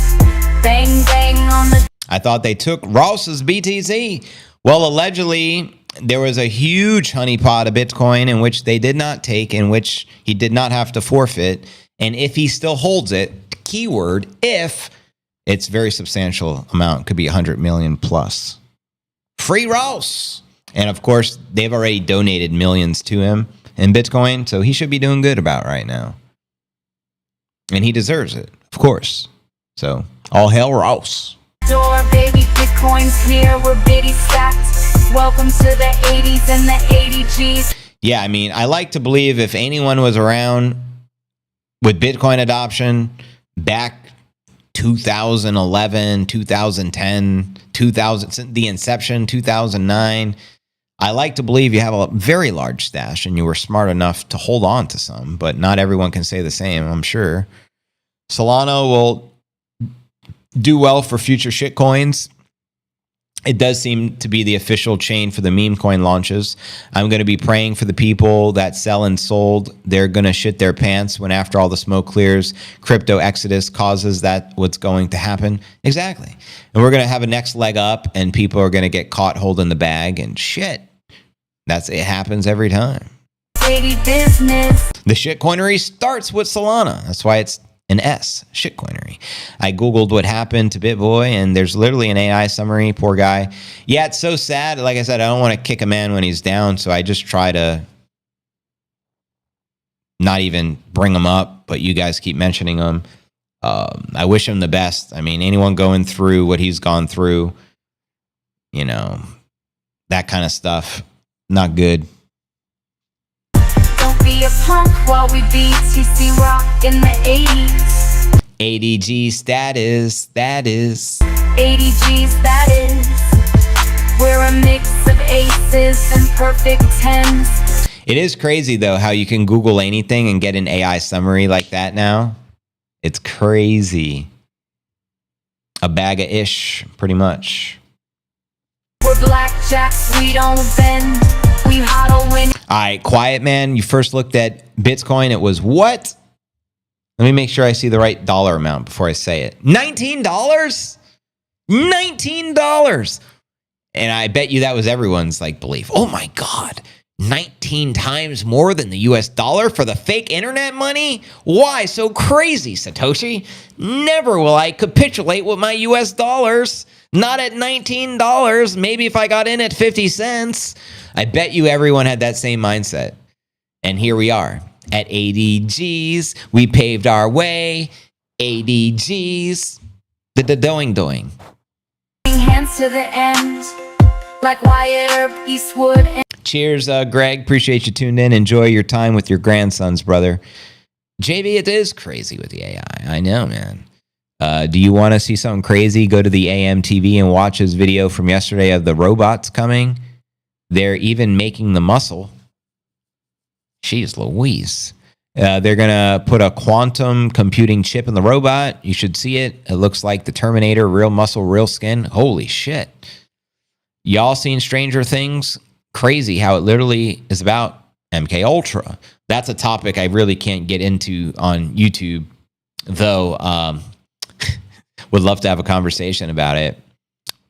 Bang bang on the. I thought they took Ross's BTC. Well, allegedly there was a huge honeypot of Bitcoin in which they did not take, in which he did not have to forfeit. And if he still holds it, keyword if, it's very substantial amount, could be 100 million plus. Free Ross. And of course, they've already donated millions to him in Bitcoin, so he should be doing good about right now. And he deserves it, of course. So, all hail Ross. Door, baby, Bitcoin's here, we're bitty stacked. Welcome to the 80s and the 80 Gs. Yeah, I mean, I like to believe if anyone was around with Bitcoin adoption back 2011, 2010, 2000, the inception, 2009, I like to believe you have a very large stash and you were smart enough to hold on to some, but not everyone can say the same, I'm sure. Solana will do well for future shitcoins. It does seem to be the official chain for the meme coin launches. I'm going to be praying for the people that sell and sold. They're going to shit their pants when after all the smoke clears, crypto exodus causes that what's going to happen. Exactly. And we're going to have a next leg up and people are going to get caught holding the bag and shit. It happens every time. Business. The shitcoinery starts with Solana. That's why it's an S, shitcoinery. I Googled what happened to BitBoy, and there's literally an AI summary. Poor guy. Yeah, it's so sad. Like I said, I don't want to kick a man when he's down, so I just try to not even bring him up, but you guys keep mentioning him. I wish him the best. I mean, anyone going through what he's gone through, you know, that kind of stuff, not good. Be a punk while we BTC rock in the 80s. 80G status, that is. 80Gs, that is. We're a mix of aces and perfect tens. It is crazy, though, how you can Google anything and get an AI summary like that now. It's crazy. A bag of ish, pretty much. We're blackjacks, we don't bend. We hodl when. All right, quiet man. You first looked at Bitcoin. It was what? Let me make sure I see the right dollar amount before I say it. $19? $19. And I bet you that was everyone's like belief. Oh my God. 19 times more than the US dollar for the fake internet money? Why so crazy, Satoshi? Never will I capitulate with my US dollars. Not at $19. Maybe if I got in at 50 cents. I bet you everyone had that same mindset. And here we are at 80 G's. We paved our way. 80 G's. The doing. Hands to the end, like Wyatt Earp, Eastwood. Cheers, Greg. Appreciate you tuned in. Enjoy your time with your grandsons, brother. JB, it is crazy with the AI. I know, man. Do you want to see something crazy? Go to the AMTV and watch his video from yesterday of the robots coming. They're even making the muscle. Jeez Louise. They're going to put a quantum computing chip in the robot. You should see it. It looks like the Terminator, real muscle, real skin. Holy shit. Y'all seen Stranger Things? Crazy how it literally is about MK Ultra. That's a topic I really can't get into on YouTube, though. Would love to have a conversation about it.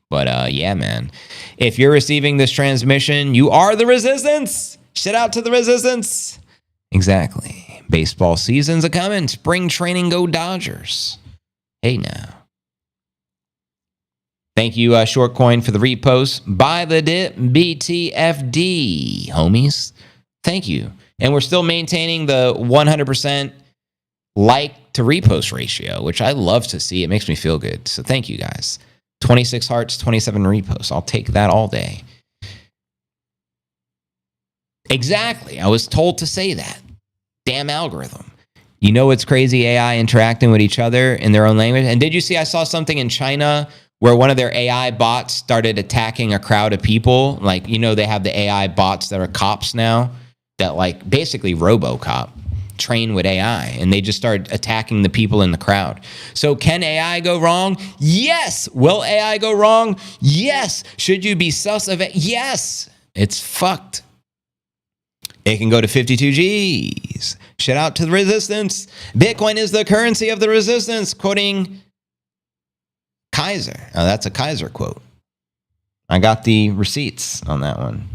But yeah, man. If you're receiving this transmission, you are the resistance. Shout out to the resistance. Exactly. Baseball season's a-coming. Spring training, go Dodgers. Hey now. Thank you, Shortcoin, for the repost. Buy the dip, BTFD, homies. Thank you. And we're still maintaining the 100% like to repost ratio, which I love to see. It makes me feel good. So thank you, guys. 26 hearts, 27 reposts. I'll take that all day. Exactly. I was told to say that. Damn algorithm. You know what's crazy? AI interacting with each other in their own language. And did you see I saw something in China where one of their AI bots started attacking a crowd of people? Like, you know, they have the AI bots that are cops now that like basically RoboCop train with AI, and they just start attacking the people in the crowd. So can AI go wrong? Yes. Will AI go wrong? Yes. Should you be sus of it? Yes. It's fucked. It can go to 52 G's. Shout out to the resistance. Bitcoin is the currency of the resistance, quoting Kaiser. Now that's a Kaiser quote. I got the receipts on that one.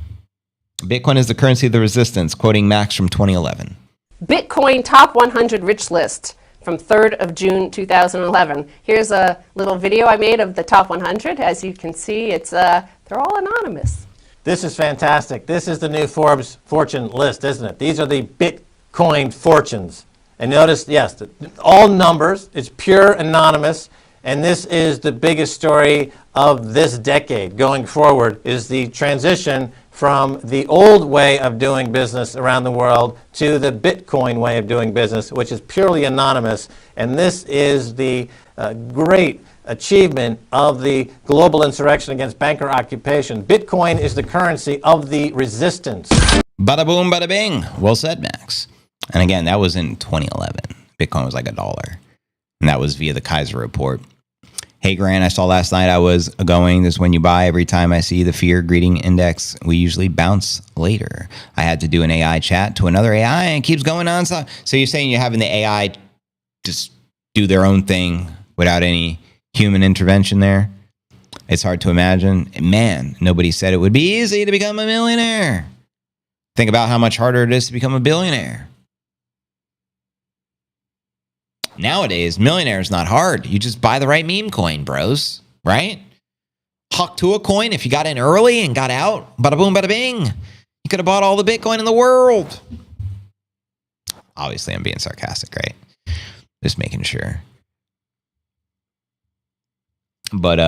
Bitcoin is the currency of the resistance, quoting Max from 2011. Bitcoin Top 100 Rich List from 3rd of June 2011. Here's a little video I made of the top 100. As you can see, it's they're all anonymous. This is fantastic. This is the new Forbes fortune list, isn't it? These are the Bitcoin fortunes. And notice, yes, all numbers. It's pure anonymous. And this is the biggest story of this decade going forward, is the transition from the old way of doing business around the world to the Bitcoin way of doing business, which is purely anonymous. And this is the great achievement of the global insurrection against banker occupation. Bitcoin is the currency of the resistance. Bada boom, bada bing. Well said, Max. And again, that was in 2011. Bitcoin was like $1. And that was via the Kaiser report. Hey, Grant, I saw last night I was going, this is when you buy. Every time I see the fear greeting index, we usually bounce later. I had to do an AI chat to another AI and it keeps going on. So you're saying you're having the AI just do their own thing without any human intervention there? It's hard to imagine. Man, nobody said it would be easy to become a millionaire. Think about how much harder it is to become a billionaire. Nowadays, millionaire is not hard. You just buy the right meme coin, bros, right? Huck to a coin. If you got in early and got out, bada boom, bada bing. You could have bought all the Bitcoin in the world. Obviously, I'm being sarcastic, right? Just making sure. But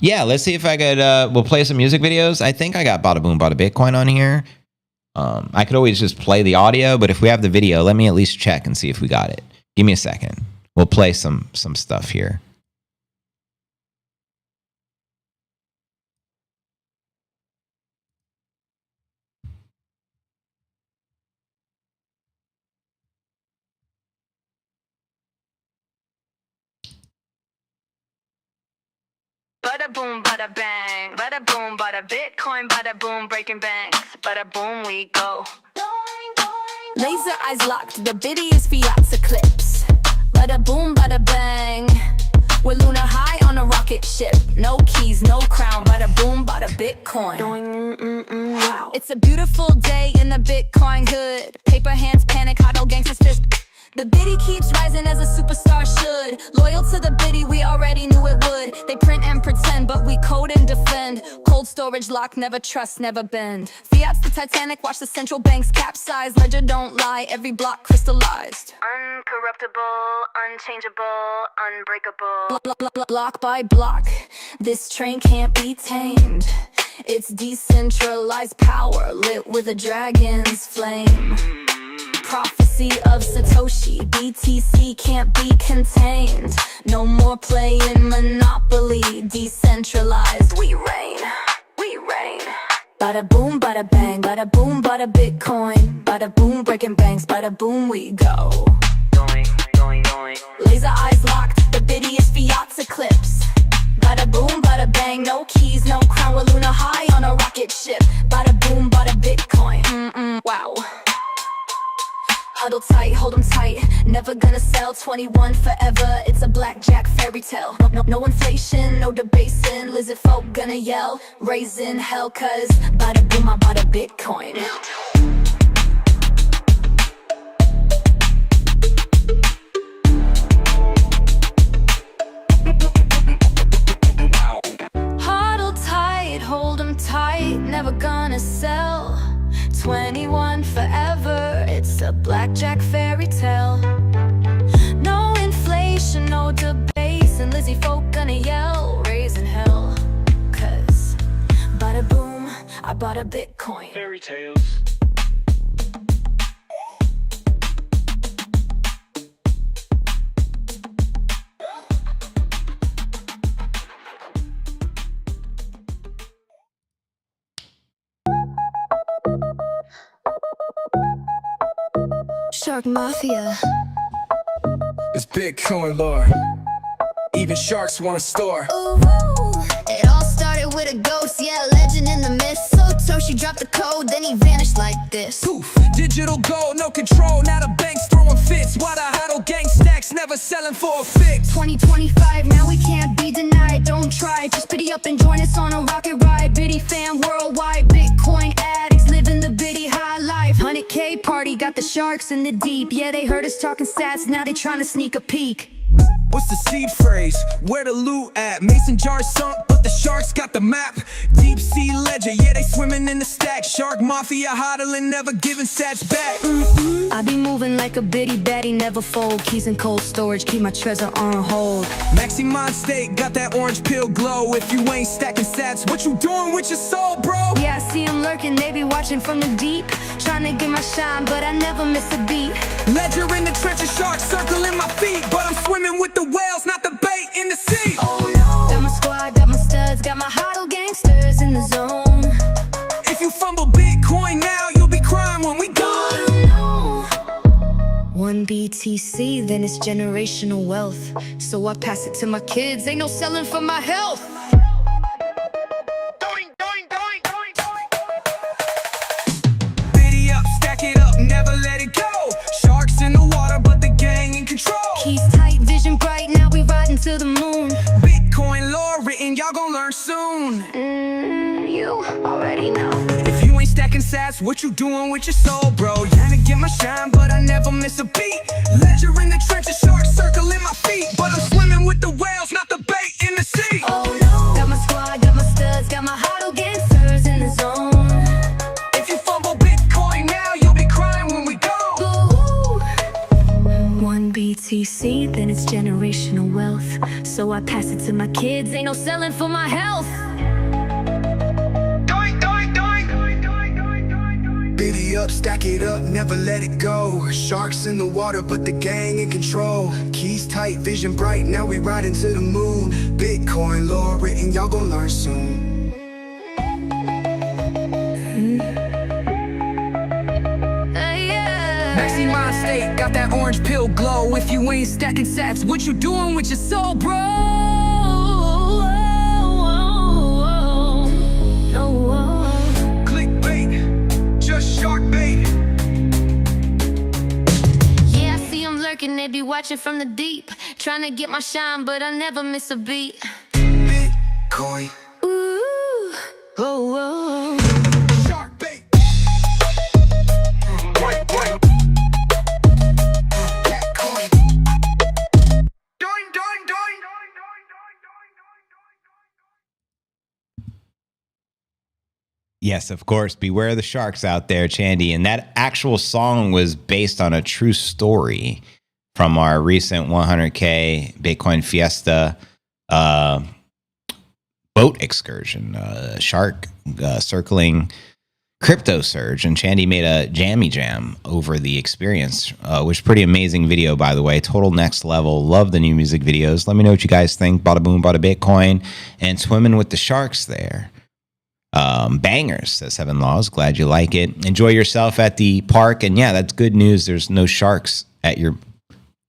yeah, let's see if I could, we'll play some music videos. I think I got bada boom, bada Bitcoin on here. I could always just play the audio, but if we have the video, let me at least check and see if we got it. Give me a second. We'll play some stuff here. Bada boom, bada bang, bada boom, bada Bitcoin, bada boom, breaking banks, bada boom, we go. Laser eyes locked, the biddy is Fiat's eclipse. Bada boom, bada bang, We're lunar high on a rocket ship. No keys, no crown, bada boom, bada Bitcoin. Wow. It's a beautiful day in the Bitcoin hood. Paper hands panic, huddle gangsters fist. The biddy keeps rising as a superstar should. Loyal to the biddy, we already knew it would. They print and pretend, but we code and defend. Cold storage lock, never trust, never bend. Fiat's the Titanic, watch the central banks capsize. Ledger don't lie, every block crystallized. Uncorruptible, unchangeable, unbreakable. Block by block, this train can't be tamed. It's decentralized power, lit with a dragon's flame. Prophecy of Satoshi, BTC can't be contained. No more playing Monopoly, decentralized, we reign, we reign. Bada boom, bada bang, bada boom, bada Bitcoin. Bada boom, breaking banks, bada boom, we go. Laser eyes locked, the biddy is Fiat's eclipse. Bada boom, bada bang, no keys, no crown, we're lunar high on a rocket ship. Bada boom, bada Bitcoin, wow. Huddle tight, hold 'em tight, never gonna sell. 21 forever, it's a blackjack fairy tale. No inflation, no debasing, lizard folk gonna yell, raising hell, cause bada boom, I bought a Bitcoin. Huddle tight, hold 'em tight, never gonna sell. 21 forever, it's a blackjack fairy tale. No inflation, no debase, and Lizzie folk gonna yell, raising hell, cause bada boom, I bought a Bitcoin. Fairy tales. Shark Mafia. It's Bitcoin lore. Even sharks want a store. Ooh, it all started with a ghost, yeah, legend in the myth. Satoshi dropped the code, then he vanished like this. Poof, digital gold, no control. Now the bank's throwing fits. Why the huddle gang stacks never selling for a fix? 2025, now we can't be denied. Don't try, just pity up and join us on a rocket ride. Biddy fan worldwide, Bitcoin addicts living the biddy high life. 100K party, got the sharks in the deep. Yeah, they heard us talking stats, now they trying to sneak a peek. What's the seed phrase? Where the loot at? Mason jars sunk, but the sharks got the map. Deep sea ledger, yeah, they swimming in the stack. Shark mafia hodling, never giving stats back. I be moving like a biddy batty, never fold. Keys in cold storage, keep my treasure on hold. Maxi Mind State, got that orange pill glow. If you ain't stacking sats, what you doing with your soul, bro? Yeah, I see them lurking, they be watching from the deep. Trying to get my shine, but I never miss a beat. Ledger in the trenches, sharks circling my feet. But I'm swimming with the whales, not the bait in the sea. Oh no. Got my squad, got my studs, got my huddle gangsters in the zone. If you fumble Bitcoin now, you'll be crying when we gone. One BTC, then it's generational wealth. So I pass it to my kids, ain't no selling for my health. Biddy up, stack it up, never let it go. Sharks in the water, but the gang in control. Keys tight, vision bright, now we riding to the moon. Bitcoin lore written, y'all gon' learn soon. You already know. If you ain't stacking sats, what you doing with your soul, bro? Trying to get my shine, but I never miss a beat. Ledger in the trenches, sharks circling my feet. But I'm swimming with the whales, not the bait in the sea. Oh no. Got my squad, got my studs, got my huddle gangsters in the zone. If you fumble Bitcoin now, you'll be crying when we go. Ooh. One BTC, then it's generational wealth. So I pass it to my kids, ain't no selling for my health. Biddy up, stack it up, never let it go. Sharks in the water, but the gang in control. Keys tight, vision bright, now we riding to the moon. Bitcoin lore written, y'all gon' learn soon. Maxi Mind State, got that orange pill glow. If you ain't stacking sats, what you doing with your soul, bro? Clickbait, just shark bait. Yeah, I see them lurking. lurking, they be watching from the deep. Trying to get my shine, but I never miss a beat. Bitcoin. Ooh, oh, oh, oh. Shark bait. Bitcoin. Doing, doing, doing. Yes, of course. Beware the sharks out there, Chandy. And that actual song was based on a true story from our recent 100K Bitcoin Fiesta boat excursion, shark circling crypto surge. And Chandy made a jammy jam over the experience, which pretty amazing video, by the way. Total next level. Love the new music videos. Let me know what you guys think. Bada boom, bada Bitcoin. And swimming with the sharks there. Bangers, says Seven Laws. Glad you like it. Enjoy yourself at the park. And yeah, that's good news. There's no sharks at your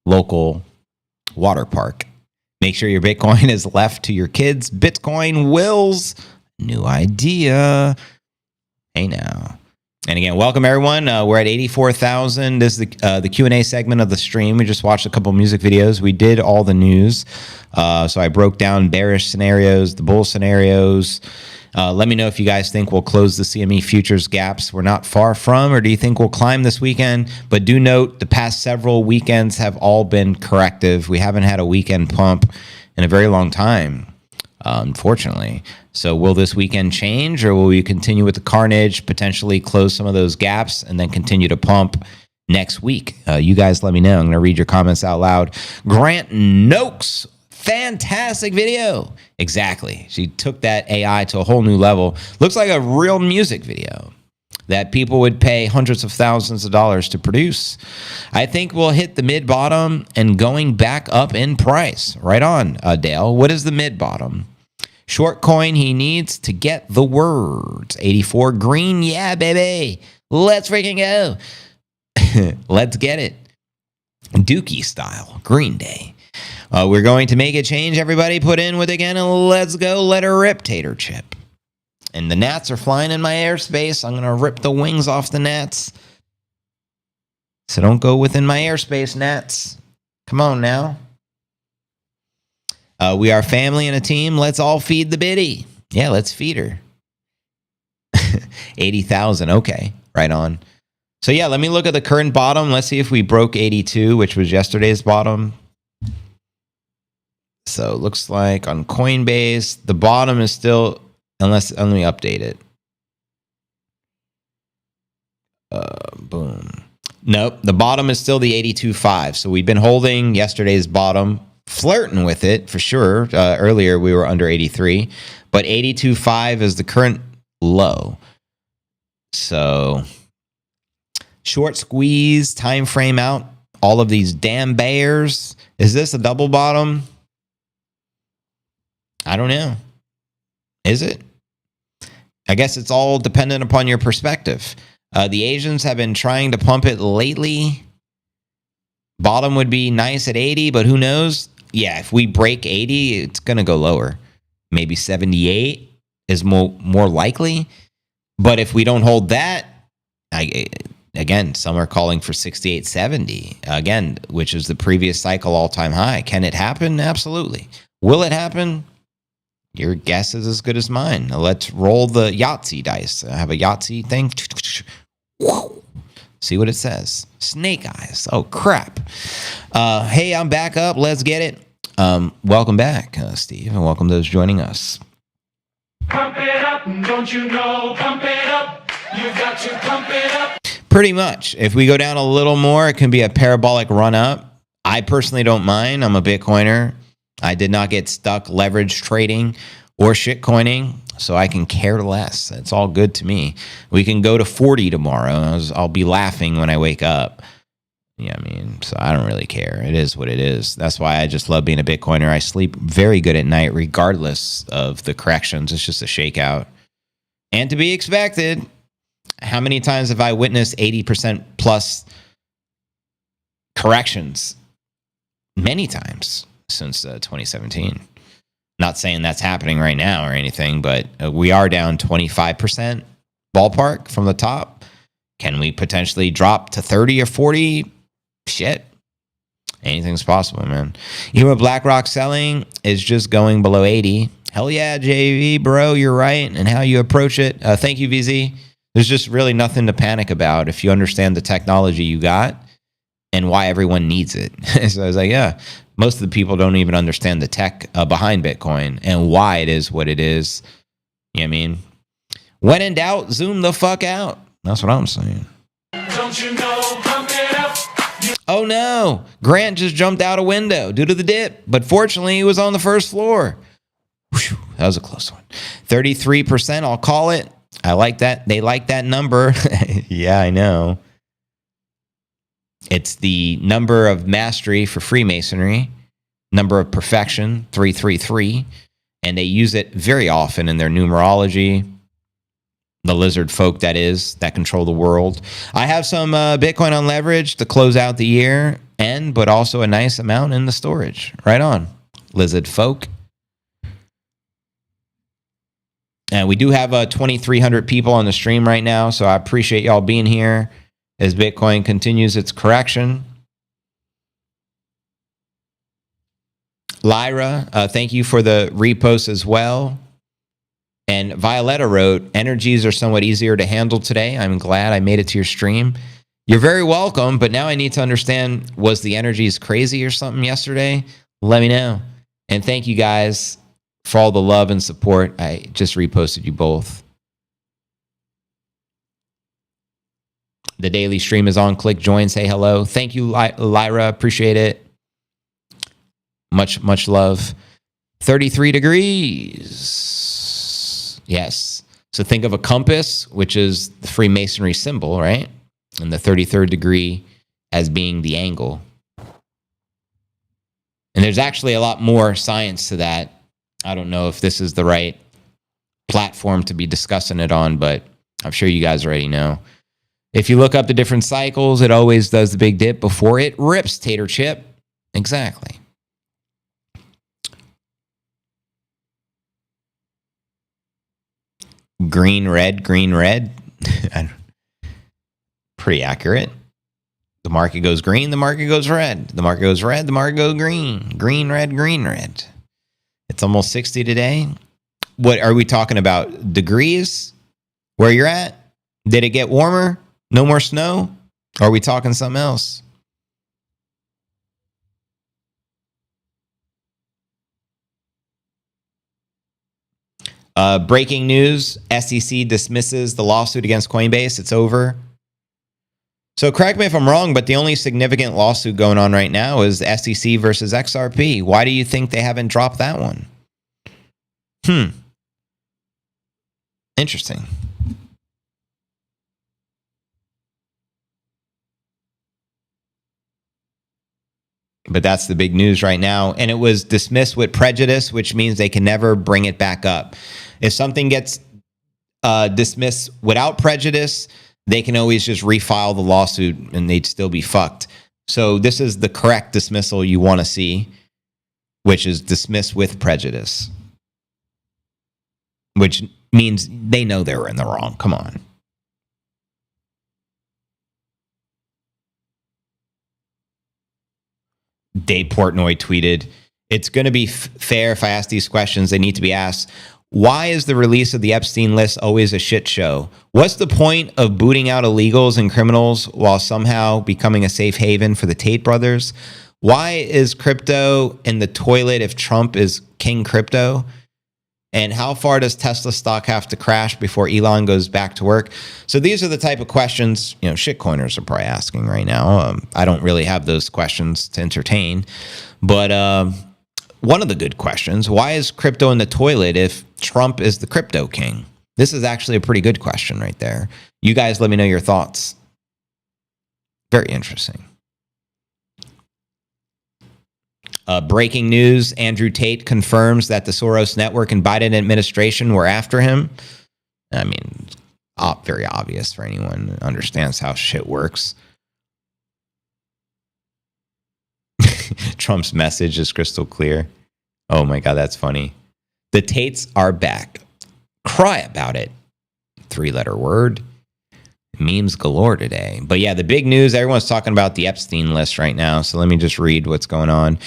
local water park. Make sure your Bitcoin is left to your kids. Bitcoin wills. New idea. Hey now. And again, welcome everyone. We're at 84,000. This is the Q&A segment of the stream. We just watched a couple music videos. We did all the news. So I broke down bearish scenarios, the bull scenarios. Let me know if you guys think we'll close the CME futures gaps we're not far from, or do you think we'll climb this weekend? But do note the past several weekends have all been corrective. We haven't had a weekend pump in a very long time, unfortunately. So will this weekend change, or will we continue with the carnage, potentially close some of those gaps, and then continue to pump next week? You guys let me know. I'm going to read your comments out loud. Grant Noakes. Fantastic video. Exactly. She took that AI to a whole new level. Looks like a real music video that people would pay hundreds of thousands of dollars to produce. I think we'll hit the mid bottom and going back up in price. Right on, Dale. What is the mid bottom? Short coin he needs to get the words. 84 green. Yeah, baby. Let's freaking go. Let's get it. Dookie style. Green Day. We're going to make a change, everybody. Put in with again, and let's go. Let her rip, Tater Chip. And the gnats are flying in my airspace. I'm going to rip the wings off the gnats. So don't go within my airspace, gnats. Come on now. We are family and a team. Let's all feed the biddy. Yeah, let's feed her. 80,000. Okay, right on. So yeah, let me look at the current bottom. Let's see if we broke 82, which was yesterday's bottom. So it looks like on Coinbase, the bottom is still, let me update it. Boom. Nope, the bottom is still the 82.5. So we've been holding yesterday's bottom, flirting with it for sure. Earlier we were under 83, but 82.5 is the current low. So short squeeze, time frame out, all of these damn bears. Is this a double bottom? I don't know. Is it? I guess it's all dependent upon your perspective. The Asians have been trying to pump it lately. Bottom would be nice at 80, but who knows? Yeah, if we break 80, it's going to go lower. Maybe 78 is more likely. But if we don't hold that, again, some are calling for 68.70, again, which is the previous cycle all-time high. Can it happen? Absolutely. Will it happen? Your guess is as good as mine. Now let's roll the Yahtzee dice. I have a Yahtzee thing. See what it says. Snake eyes. Oh, crap. Hey, I'm back up. Let's get it. Welcome back, Steve, and welcome those joining us. Pump it up, don't you know? Pump it up. You've got to pump it up. Pretty much. If we go down a little more, it can be a parabolic run up. I personally don't mind. I'm a Bitcoiner. I did not get stuck leverage trading or shitcoining, so I can care less. It's all good to me. We can go to 40 tomorrow. I'll be laughing when I wake up. Yeah, I mean, so I don't really care. It is what it is. That's why I just love being a Bitcoiner. I sleep very good at night, regardless of the corrections. It's just a shakeout. And to be expected. How many times have I witnessed 80% plus corrections? Many times since 2017. Not saying that's happening right now or anything, but we are down 25% ballpark from the top. Can we potentially drop to 30 or 40? Shit. Anything's possible, man. Even with BlackRock selling, is just going below 80. Hell yeah, JV, bro, you're right. And how you approach it. Thank you, VZ. There's just really nothing to panic about if you understand the technology you got and why everyone needs it. So I was like, yeah, most of the people don't even understand the tech behind Bitcoin and why it is what it is. You know what I mean? When in doubt, zoom the fuck out. That's what I'm saying. Don't you know, pump it up. Oh no, Grant just jumped out a window due to the dip, but fortunately he was on the first floor. Whew, that was a close one. 33%, I'll call it. I like that. They like that number. Yeah, I know. It's the number of mastery for Freemasonry, number of perfection, 333, and they use it very often in their numerology. The lizard folk, that is, that control the world. I have some Bitcoin on leverage to close out the year end, but also a nice amount in the storage. Right on, lizard folk. And we do have 2,300 people on the stream right now, so I appreciate y'all being here as Bitcoin continues its correction. Lyra, thank you for the repost as well. And Violetta wrote, energies are somewhat easier to handle today. I'm glad I made it to your stream. You're very welcome, but now I need to understand, was the energies crazy or something yesterday? Let me know. And thank you guys for all the love and support. I just reposted you both. The daily stream is on. Click join, say hello. Thank you, Lyra. Appreciate it. Much love. 33 degrees. Yes. So think of a compass, which is the Freemasonry symbol, right? And the 33rd degree as being the angle. And there's actually a lot more science to that. I don't know if this is the right platform to be discussing it on, but I'm sure you guys already know. If you look up the different cycles, it always does the big dip before it rips, tater chip. Exactly. Green, red. Pretty accurate. The market goes green, the market goes red. The market goes red, the market goes green. Green, red. It's almost 60 today. What are we talking about? Degrees? Where you're at? Did it get warmer? No more snow? Or are we talking something else? Breaking news, SEC dismisses the lawsuit against Coinbase. It's over. So correct me if I'm wrong, but the only significant lawsuit going on right now is SEC versus XRP. Why do you think they haven't dropped that one? Interesting. But that's the big news right now. And it was dismissed with prejudice, which means they can never bring it back up. If something gets dismissed without prejudice, they can always just refile the lawsuit and they'd still be fucked. So this is the correct dismissal you want to see, which is dismissed with prejudice, which means they know they were in the wrong. Come on. Dave Portnoy tweeted, it's going to be fair if I ask these questions. They need to be asked. Why is the release of the Epstein list always a shit show? What's the point of booting out illegals and criminals while somehow becoming a safe haven for the Tate brothers? Why is crypto in the toilet if Trump is king crypto? And how far does Tesla stock have to crash before Elon goes back to work? So these are the type of questions, shitcoiners are probably asking right now. I don't really have those questions to entertain. But one of the good questions, why is crypto in the toilet if Trump is the crypto king? This is actually a pretty good question right there. You guys let me know your thoughts. Very interesting. Breaking news, Andrew Tate confirms that the Soros network and Biden administration were after him. I mean, very obvious for anyone who understands how shit works. Trump's message is crystal clear. Oh my God, that's funny. The Tates are back. Cry about it. 3-letter word. Memes galore today. But yeah, the big news, everyone's talking about the Epstein list right now. So let me just read what's going on.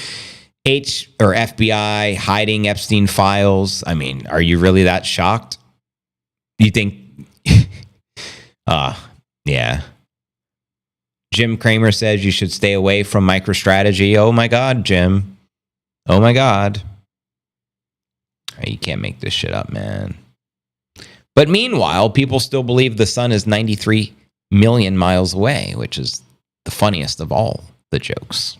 FBI hiding Epstein files. I mean, are you really that shocked? You think yeah. Jim Cramer says you should stay away from MicroStrategy. Oh my God, Jim. Oh my God. You can't make this shit up, man. But meanwhile, people still believe the sun is 93 million miles away, which is the funniest of all the jokes.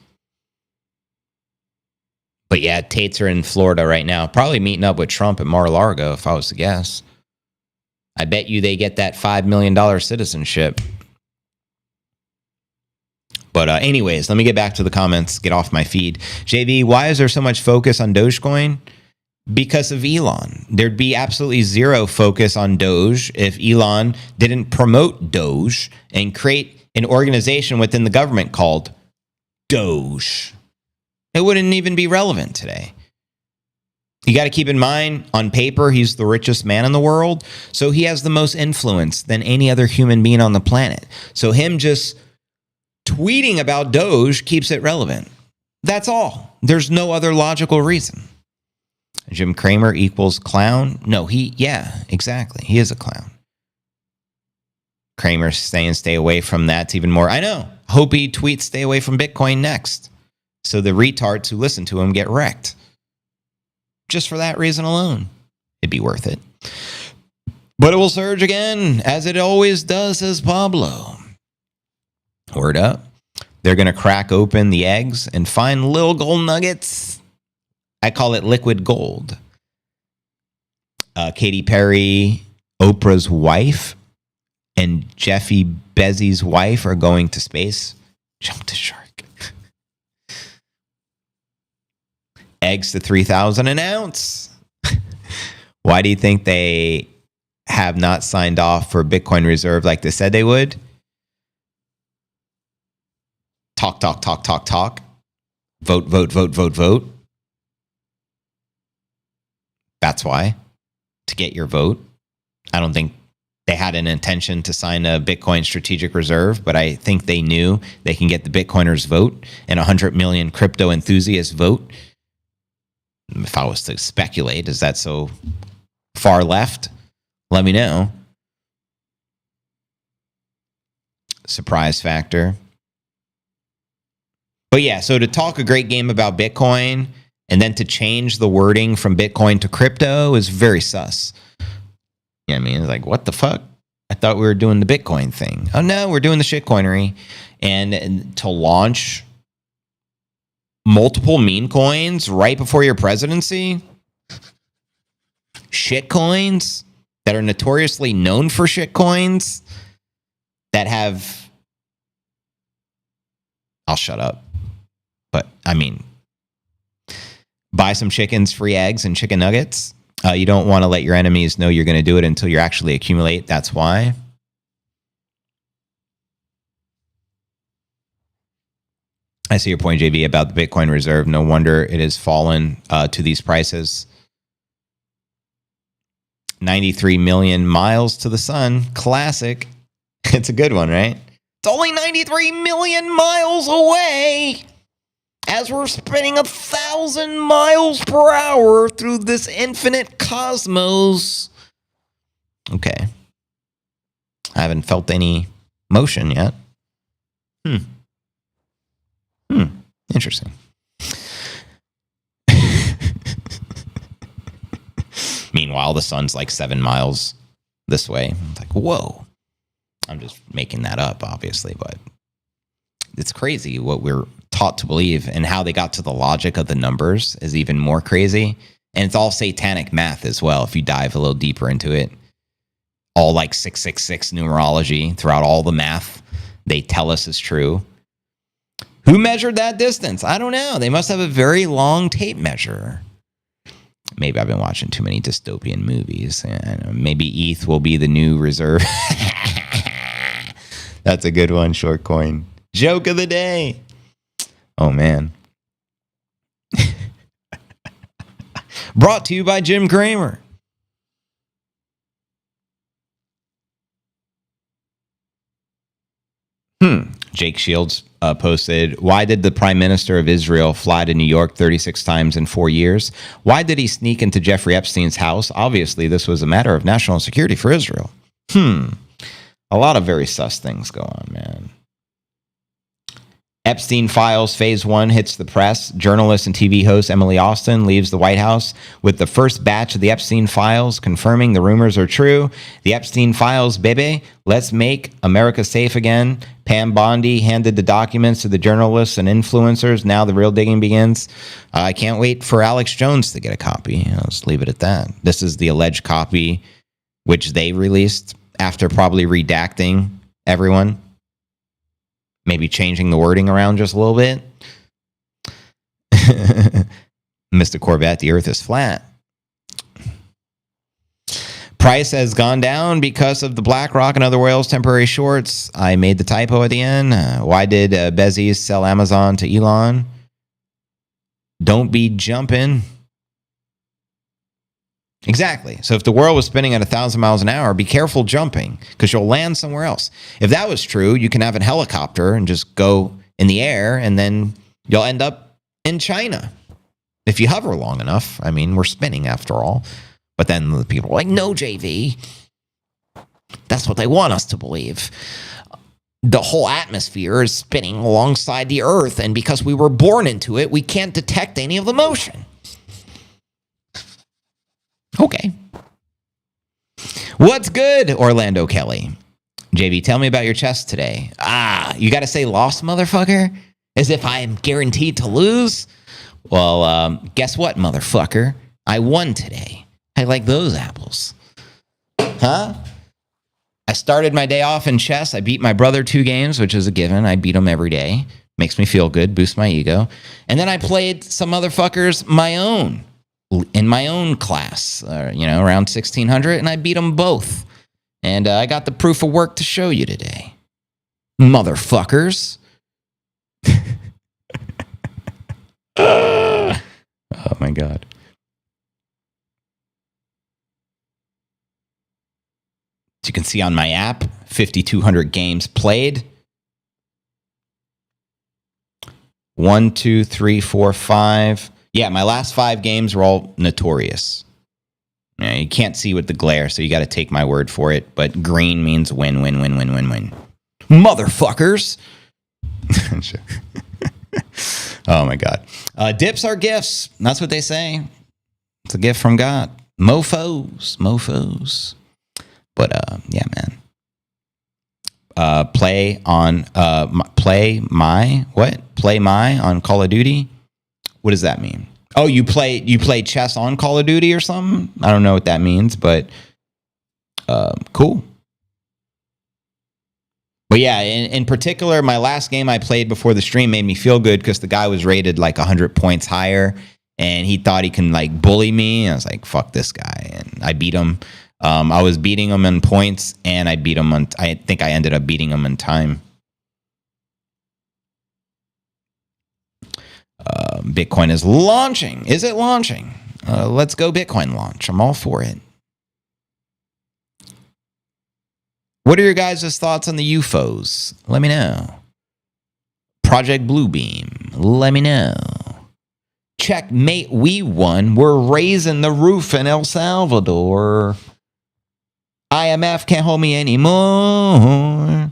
But yeah, Tates are in Florida right now, probably meeting up with Trump at Mar-a-Lago, if I was to guess. I bet you they get that $5 million citizenship. But anyways, let me get back to the comments, get off my feed. JV, why is there so much focus on Dogecoin? Because of Elon. There'd be absolutely zero focus on Doge if Elon didn't promote Doge and create an organization within the government called Doge. It wouldn't even be relevant today. You got to keep in mind, on paper, he's the richest man in the world, so he has the most influence than any other human being on the planet. So him just tweeting about Doge keeps it relevant. That's all. There's no other logical reason. Jim Cramer equals clown? No, yeah, exactly. He is a clown. Cramer's saying stay away from that. It's even more. I know. Hope he tweets stay away from Bitcoin next. So the retards who listen to him get wrecked. Just for that reason alone, it'd be worth it. But it will surge again, as it always does, says Pablo. Word up. They're going to crack open the eggs and find little gold nuggets. I call it liquid gold. Katy Perry, Oprah's wife, and Jeffy Bezos' wife are going to space. Jump the shark. Eggs to 3,000 an ounce. Why do you think they have not signed off for Bitcoin Reserve like they said they would? Talk. Vote. That's why. To get your vote. I don't think they had an intention to sign a Bitcoin strategic reserve, but I think they knew they can get the Bitcoiners vote and 100 million crypto enthusiasts vote. If I was to speculate, is that so far left? Let me know. Surprise factor. But yeah, so to talk a great game about Bitcoin and then to change the wording from Bitcoin to crypto is very sus. You know what I mean? It's like, what the fuck? I thought we were doing the Bitcoin thing. Oh no, we're doing the shitcoinery. And to launch multiple meme coins right before your presidency? Shitcoins that are notoriously known for shitcoins that have... I'll shut up. But, I mean, buy some chickens, free eggs, and chicken nuggets. You don't want to let your enemies know you're going to do it until you actually accumulate. That's why. I see your point, JV, about the Bitcoin reserve. No wonder it has fallen to these prices. 93 million miles to the sun. Classic. It's a good one, right? It's only 93 million miles away as we're spinning 1,000 miles per hour through this infinite cosmos. Okay. I haven't felt any motion yet. Interesting. Meanwhile, the sun's like 7 miles this way. It's like, whoa. I'm just making that up, obviously, but it's crazy what we're taught to believe, and how they got to the logic of the numbers is even more crazy. And it's all satanic math as well, if you dive a little deeper into it. All like 666 numerology throughout all the math they tell us is true. Who measured that distance? I don't know. They must have a very long tape measure. Maybe I've been watching too many dystopian movies. Maybe ETH will be the new reserve. That's a good one, short coin. Joke of the day. Oh, man. Brought to you by Jim Cramer. Jake Shields posted, why did the Prime Minister of Israel fly to New York 36 times in 4 years? Why did he sneak into Jeffrey Epstein's house? Obviously, this was a matter of national security for Israel. A lot of very sus things go on, man. Epstein Files Phase 1 hits the press. Journalist and TV host Emily Austin leaves the White House with the first batch of the Epstein Files, confirming the rumors are true. The Epstein Files, baby. Let's make America safe again. Pam Bondi handed the documents to the journalists and influencers. Now the real digging begins. I can't wait for Alex Jones to get a copy. I'll just leave it at that. This is the alleged copy which they released after probably redacting everyone. Maybe changing the wording around just a little bit. Mr. Corvette, the earth is flat. Price has gone down because of the BlackRock and other whales' temporary shorts. I made the typo at the end. Why did Bezos sell Amazon to Elon? Don't be jumping. Exactly. So if the world was spinning at 1,000 miles an hour, be careful jumping because you'll land somewhere else. If that was true, you can have a helicopter and just go in the air and then you'll end up in China. If you hover long enough. I mean, we're spinning after all. But then the people are like, no, JV. That's what they want us to believe. The whole atmosphere is spinning alongside the earth. And because we were born into it, we can't detect any of the motion. Okay. What's good, Orlando Kelly? JV, tell me about your chest today. You got to say lost, motherfucker? As if I am guaranteed to lose? Well, guess what, motherfucker? I won today. I like those apples. Huh? I started my day off in chess. I beat my brother 2 games, which is a given. I beat him every day. Makes me feel good, boosts my ego. And then I played some motherfuckers my own. In my own class, around 1600, and I beat them both. And I got the proof of work to show you today. Motherfuckers. Oh, my God. As you can see on my app, 5,200 games played. 1, 2, 3, 4, 5... Yeah, my last 5 games were all notorious. You can't see with the glare, so you got to take my word for it. But green means win, win, win, win, win, win. Motherfuckers! Oh, my God. Dips are gifts. That's what they say. It's a gift from God. Mofos. But, yeah, man. Play my on Call of Duty? What does that mean? Oh, you play chess on Call of Duty or something? I don't know what that means, but cool. But yeah, in particular, my last game I played before the stream made me feel good because the guy was rated like 100 points higher, and he thought he can like bully me. I was like, fuck this guy, and I beat him. I was beating him in points, and I beat him I think I ended up beating him in time. Bitcoin is launching. Is it launching? Let's go Bitcoin launch. I'm all for it. What are your guys' thoughts on the UFOs? Let me know. Project Bluebeam. Let me know. Checkmate, we won. We're raising the roof in El Salvador. IMF can't hold me anymore.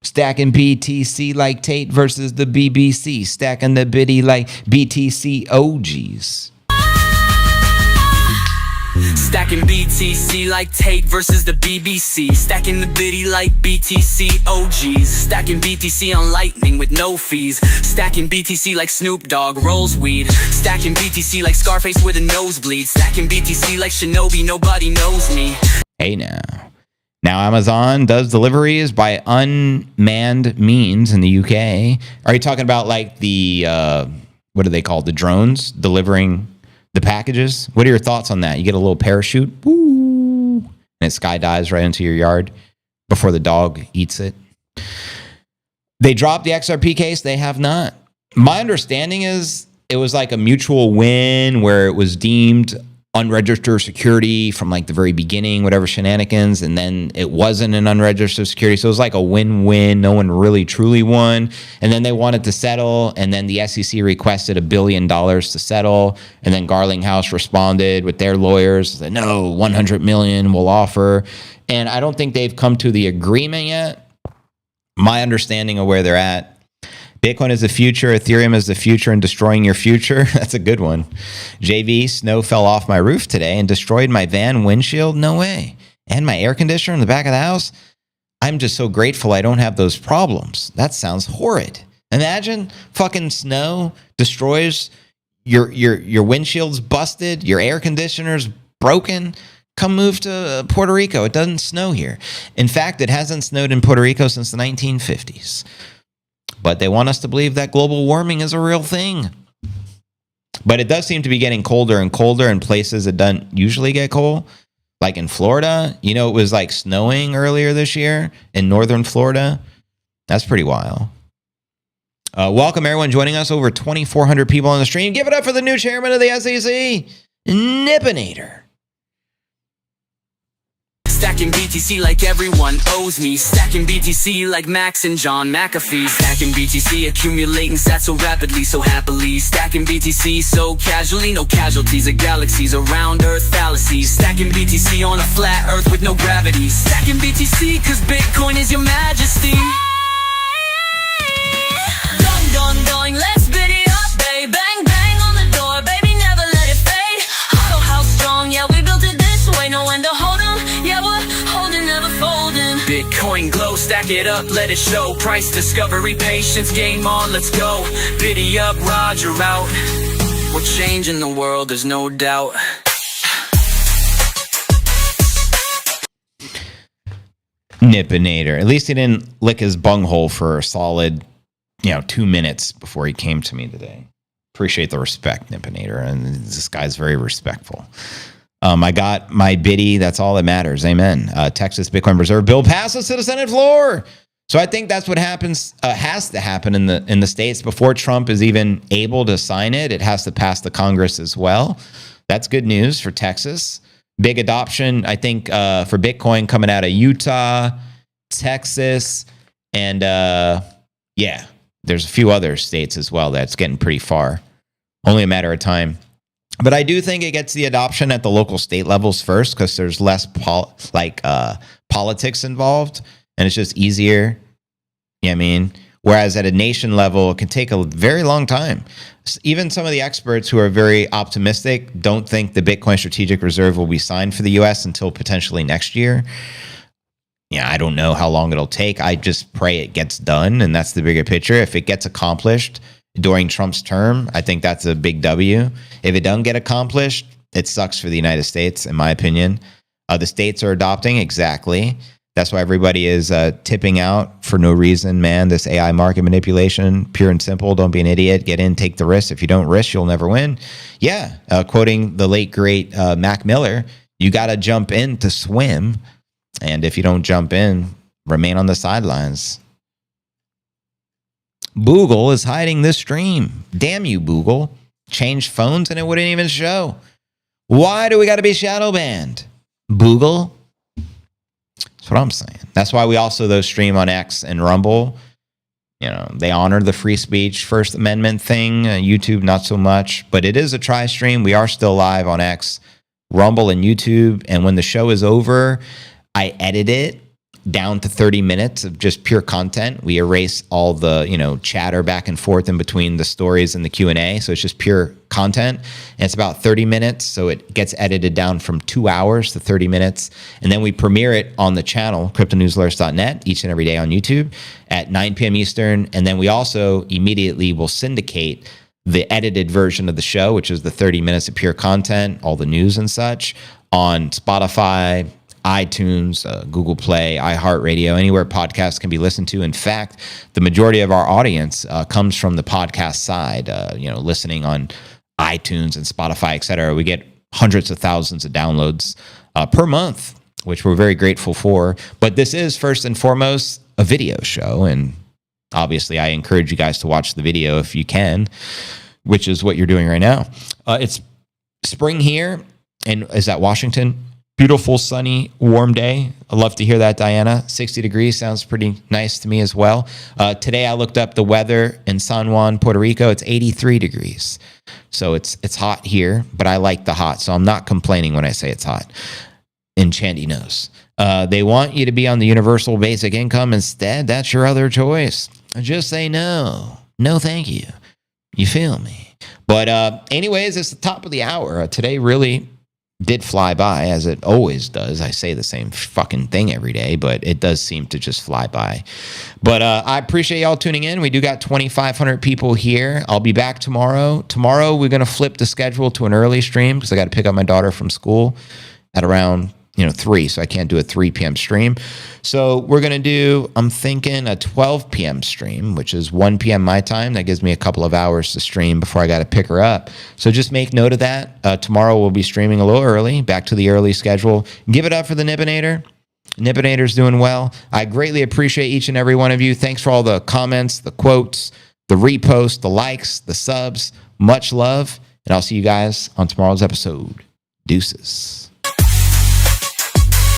Stacking BTC like Tate versus the BBC. Stacking the biddy like BTC OGs. Stacking BTC like Tate versus the BBC. Stacking the biddy like BTC OGs. Stacking BTC on Lightning with no fees. Stacking BTC like Snoop Dogg rolls weed. Stacking BTC like Scarface with a nosebleed. Stacking BTC like Shinobi, nobody knows me. Hey now. Now Amazon does deliveries by unmanned means in the UK. Are you talking about like the, what are they called? The drones delivering the packages? What are your thoughts on that? You get a little parachute, woo, and it skydives right into your yard before the dog eats it. They dropped the XRP case. They have not. My understanding is it was like a mutual win where it was deemed unregistered security from like the very beginning, whatever shenanigans, and then it wasn't an unregistered security. So it was like a win-win. No one really truly won. And then they wanted to settle, and then the SEC requested $1 billion to settle, and then Garlinghouse responded with their lawyers, said, no, 100 million we'll offer. And I don't think they've come to the agreement yet. My understanding of where they're at, Bitcoin is the future. Ethereum is the future and destroying your future. That's a good one. JV, snow fell off my roof today and destroyed my van windshield. No way. And my air conditioner in the back of the house. I'm just so grateful I don't have those problems. That sounds horrid. Imagine fucking snow destroys your windshield's busted, your air conditioner's broken. Come move to Puerto Rico. It doesn't snow here. In fact, it hasn't snowed in Puerto Rico since the 1950s. But they want us to believe that global warming is a real thing. But it does seem to be getting colder and colder in places that don't usually get cold. Like in Florida, you know, it was like snowing earlier this year in northern Florida. That's pretty wild. Welcome everyone joining us. Over 2,400 people on the stream. Give it up for the new chairman of the SEC, Nipinator. Stacking BTC like everyone owes me. Stacking BTC like Max and John McAfee. Stacking BTC, accumulating sats so rapidly, so happily. Stacking BTC so casually, no casualties of galaxies around Earth fallacies. Stacking BTC on a flat Earth with no gravity. Stacking BTC cause Bitcoin is your majesty. Going, let's biddy up, babe. Bang, bang on the door, baby, never let it fade. Huddle house strong, yeah, we built it this way. Know when to hold 'em, yeah, we're holding, never folding. Bitcoin glow, stack it up, let it show. Price discovery, patience, game on, let's go. Biddy up, Roger out. We're changing the world, there's no doubt. Nipinator. At least he didn't lick his bunghole for a solid 2 minutes before he came to me today. Appreciate the respect, Nipinator. And this guy's very respectful. I got my biddy. That's all that matters. Amen. Texas Bitcoin Reserve bill passes to the Senate floor. So I think that's what happens, has to happen in the states before Trump is even able to sign it. It has to pass the Congress as well. That's good news for Texas. Big adoption, I think, for Bitcoin coming out of Utah, Texas, and there's a few other states as well that's getting pretty far. Only a matter of time. But I do think it gets the adoption at the local state levels first because there's less politics involved and it's just easier. You know what I mean? Whereas at a nation level, it can take a very long time. Even some of the experts who are very optimistic don't think the Bitcoin Strategic Reserve will be signed for the U.S. until potentially next year. I don't know how long it'll take. I just pray it gets done, and that's the bigger picture. If it gets accomplished during Trump's term, I think that's a big W. If it doesn't get accomplished, it sucks for the United States, in my opinion. The states are adopting, exactly. That's why everybody is tipping out for no reason, man. This AI market manipulation, pure and simple. Don't be an idiot. Get in, take the risk. If you don't risk, you'll never win. Yeah, quoting the late, great Mac Miller, you got to jump in to swim. And if you don't jump in, remain on the sidelines. Boogle is hiding this stream. Damn you, Boogle. Changed phones and it wouldn't even show. Why do we got to be shadow banned? Boogle? That's what I'm saying. That's why we also, stream on X and Rumble. They honor the free speech First Amendment thing. YouTube, not so much. But it is a try stream. We are still live on X, Rumble, and YouTube. And when the show is over, I edit it down to 30 minutes of just pure content. We erase all the, chatter back and forth in between the stories and the Q&A. So it's just pure content. And it's about 30 minutes. So it gets edited down from 2 hours to 30 minutes. And then we premiere it on the channel, cryptonewsalerts.net, each and every day on YouTube at 9 p.m. Eastern. And then we also immediately will syndicate the edited version of the show, which is the 30 minutes of pure content, all the news and such, on Spotify, iTunes, Google Play, iHeartRadio, anywhere podcasts can be listened to. In fact, the majority of our audience comes from the podcast side, listening on iTunes and Spotify, et cetera. We get hundreds of thousands of downloads per month, which we're very grateful for. But this is first and foremost a video show. And obviously, I encourage you guys to watch the video if you can, which is what you're doing right now. It's spring here. And is that Washington? Beautiful, sunny, warm day. I love to hear that, Diana. 60 degrees sounds pretty nice to me as well. Today I looked up the weather in San Juan, Puerto Rico. It's 83 degrees. So it's hot here, but I like the hot. So I'm not complaining when I say it's hot. And Chandy knows. They want you to be on the universal basic income instead. That's your other choice. Just say no. No, thank you. You feel me? But anyways, it's the top of the hour. Today really did fly by, as it always does. I say the same fucking thing every day, but it does seem to just fly by. But I appreciate y'all tuning in. We do got 2,500 people here. I'll be back tomorrow. Tomorrow, we're going to flip the schedule to an early stream because I got to pick up my daughter from school at around 3, so I can't do a 3 p.m. stream. So we're going to do, I'm thinking, a 12 p.m. stream, which is 1 p.m. my time. That gives me a couple of hours to stream before I got to pick her up. So just make note of that. Tomorrow we'll be streaming a little early, back to the early schedule. Give it up for the Nibinator. Nibinator's doing well. I greatly appreciate each and every one of you. Thanks for all the comments, the quotes, the reposts, the likes, the subs. Much love. And I'll see you guys on tomorrow's episode. Deuces.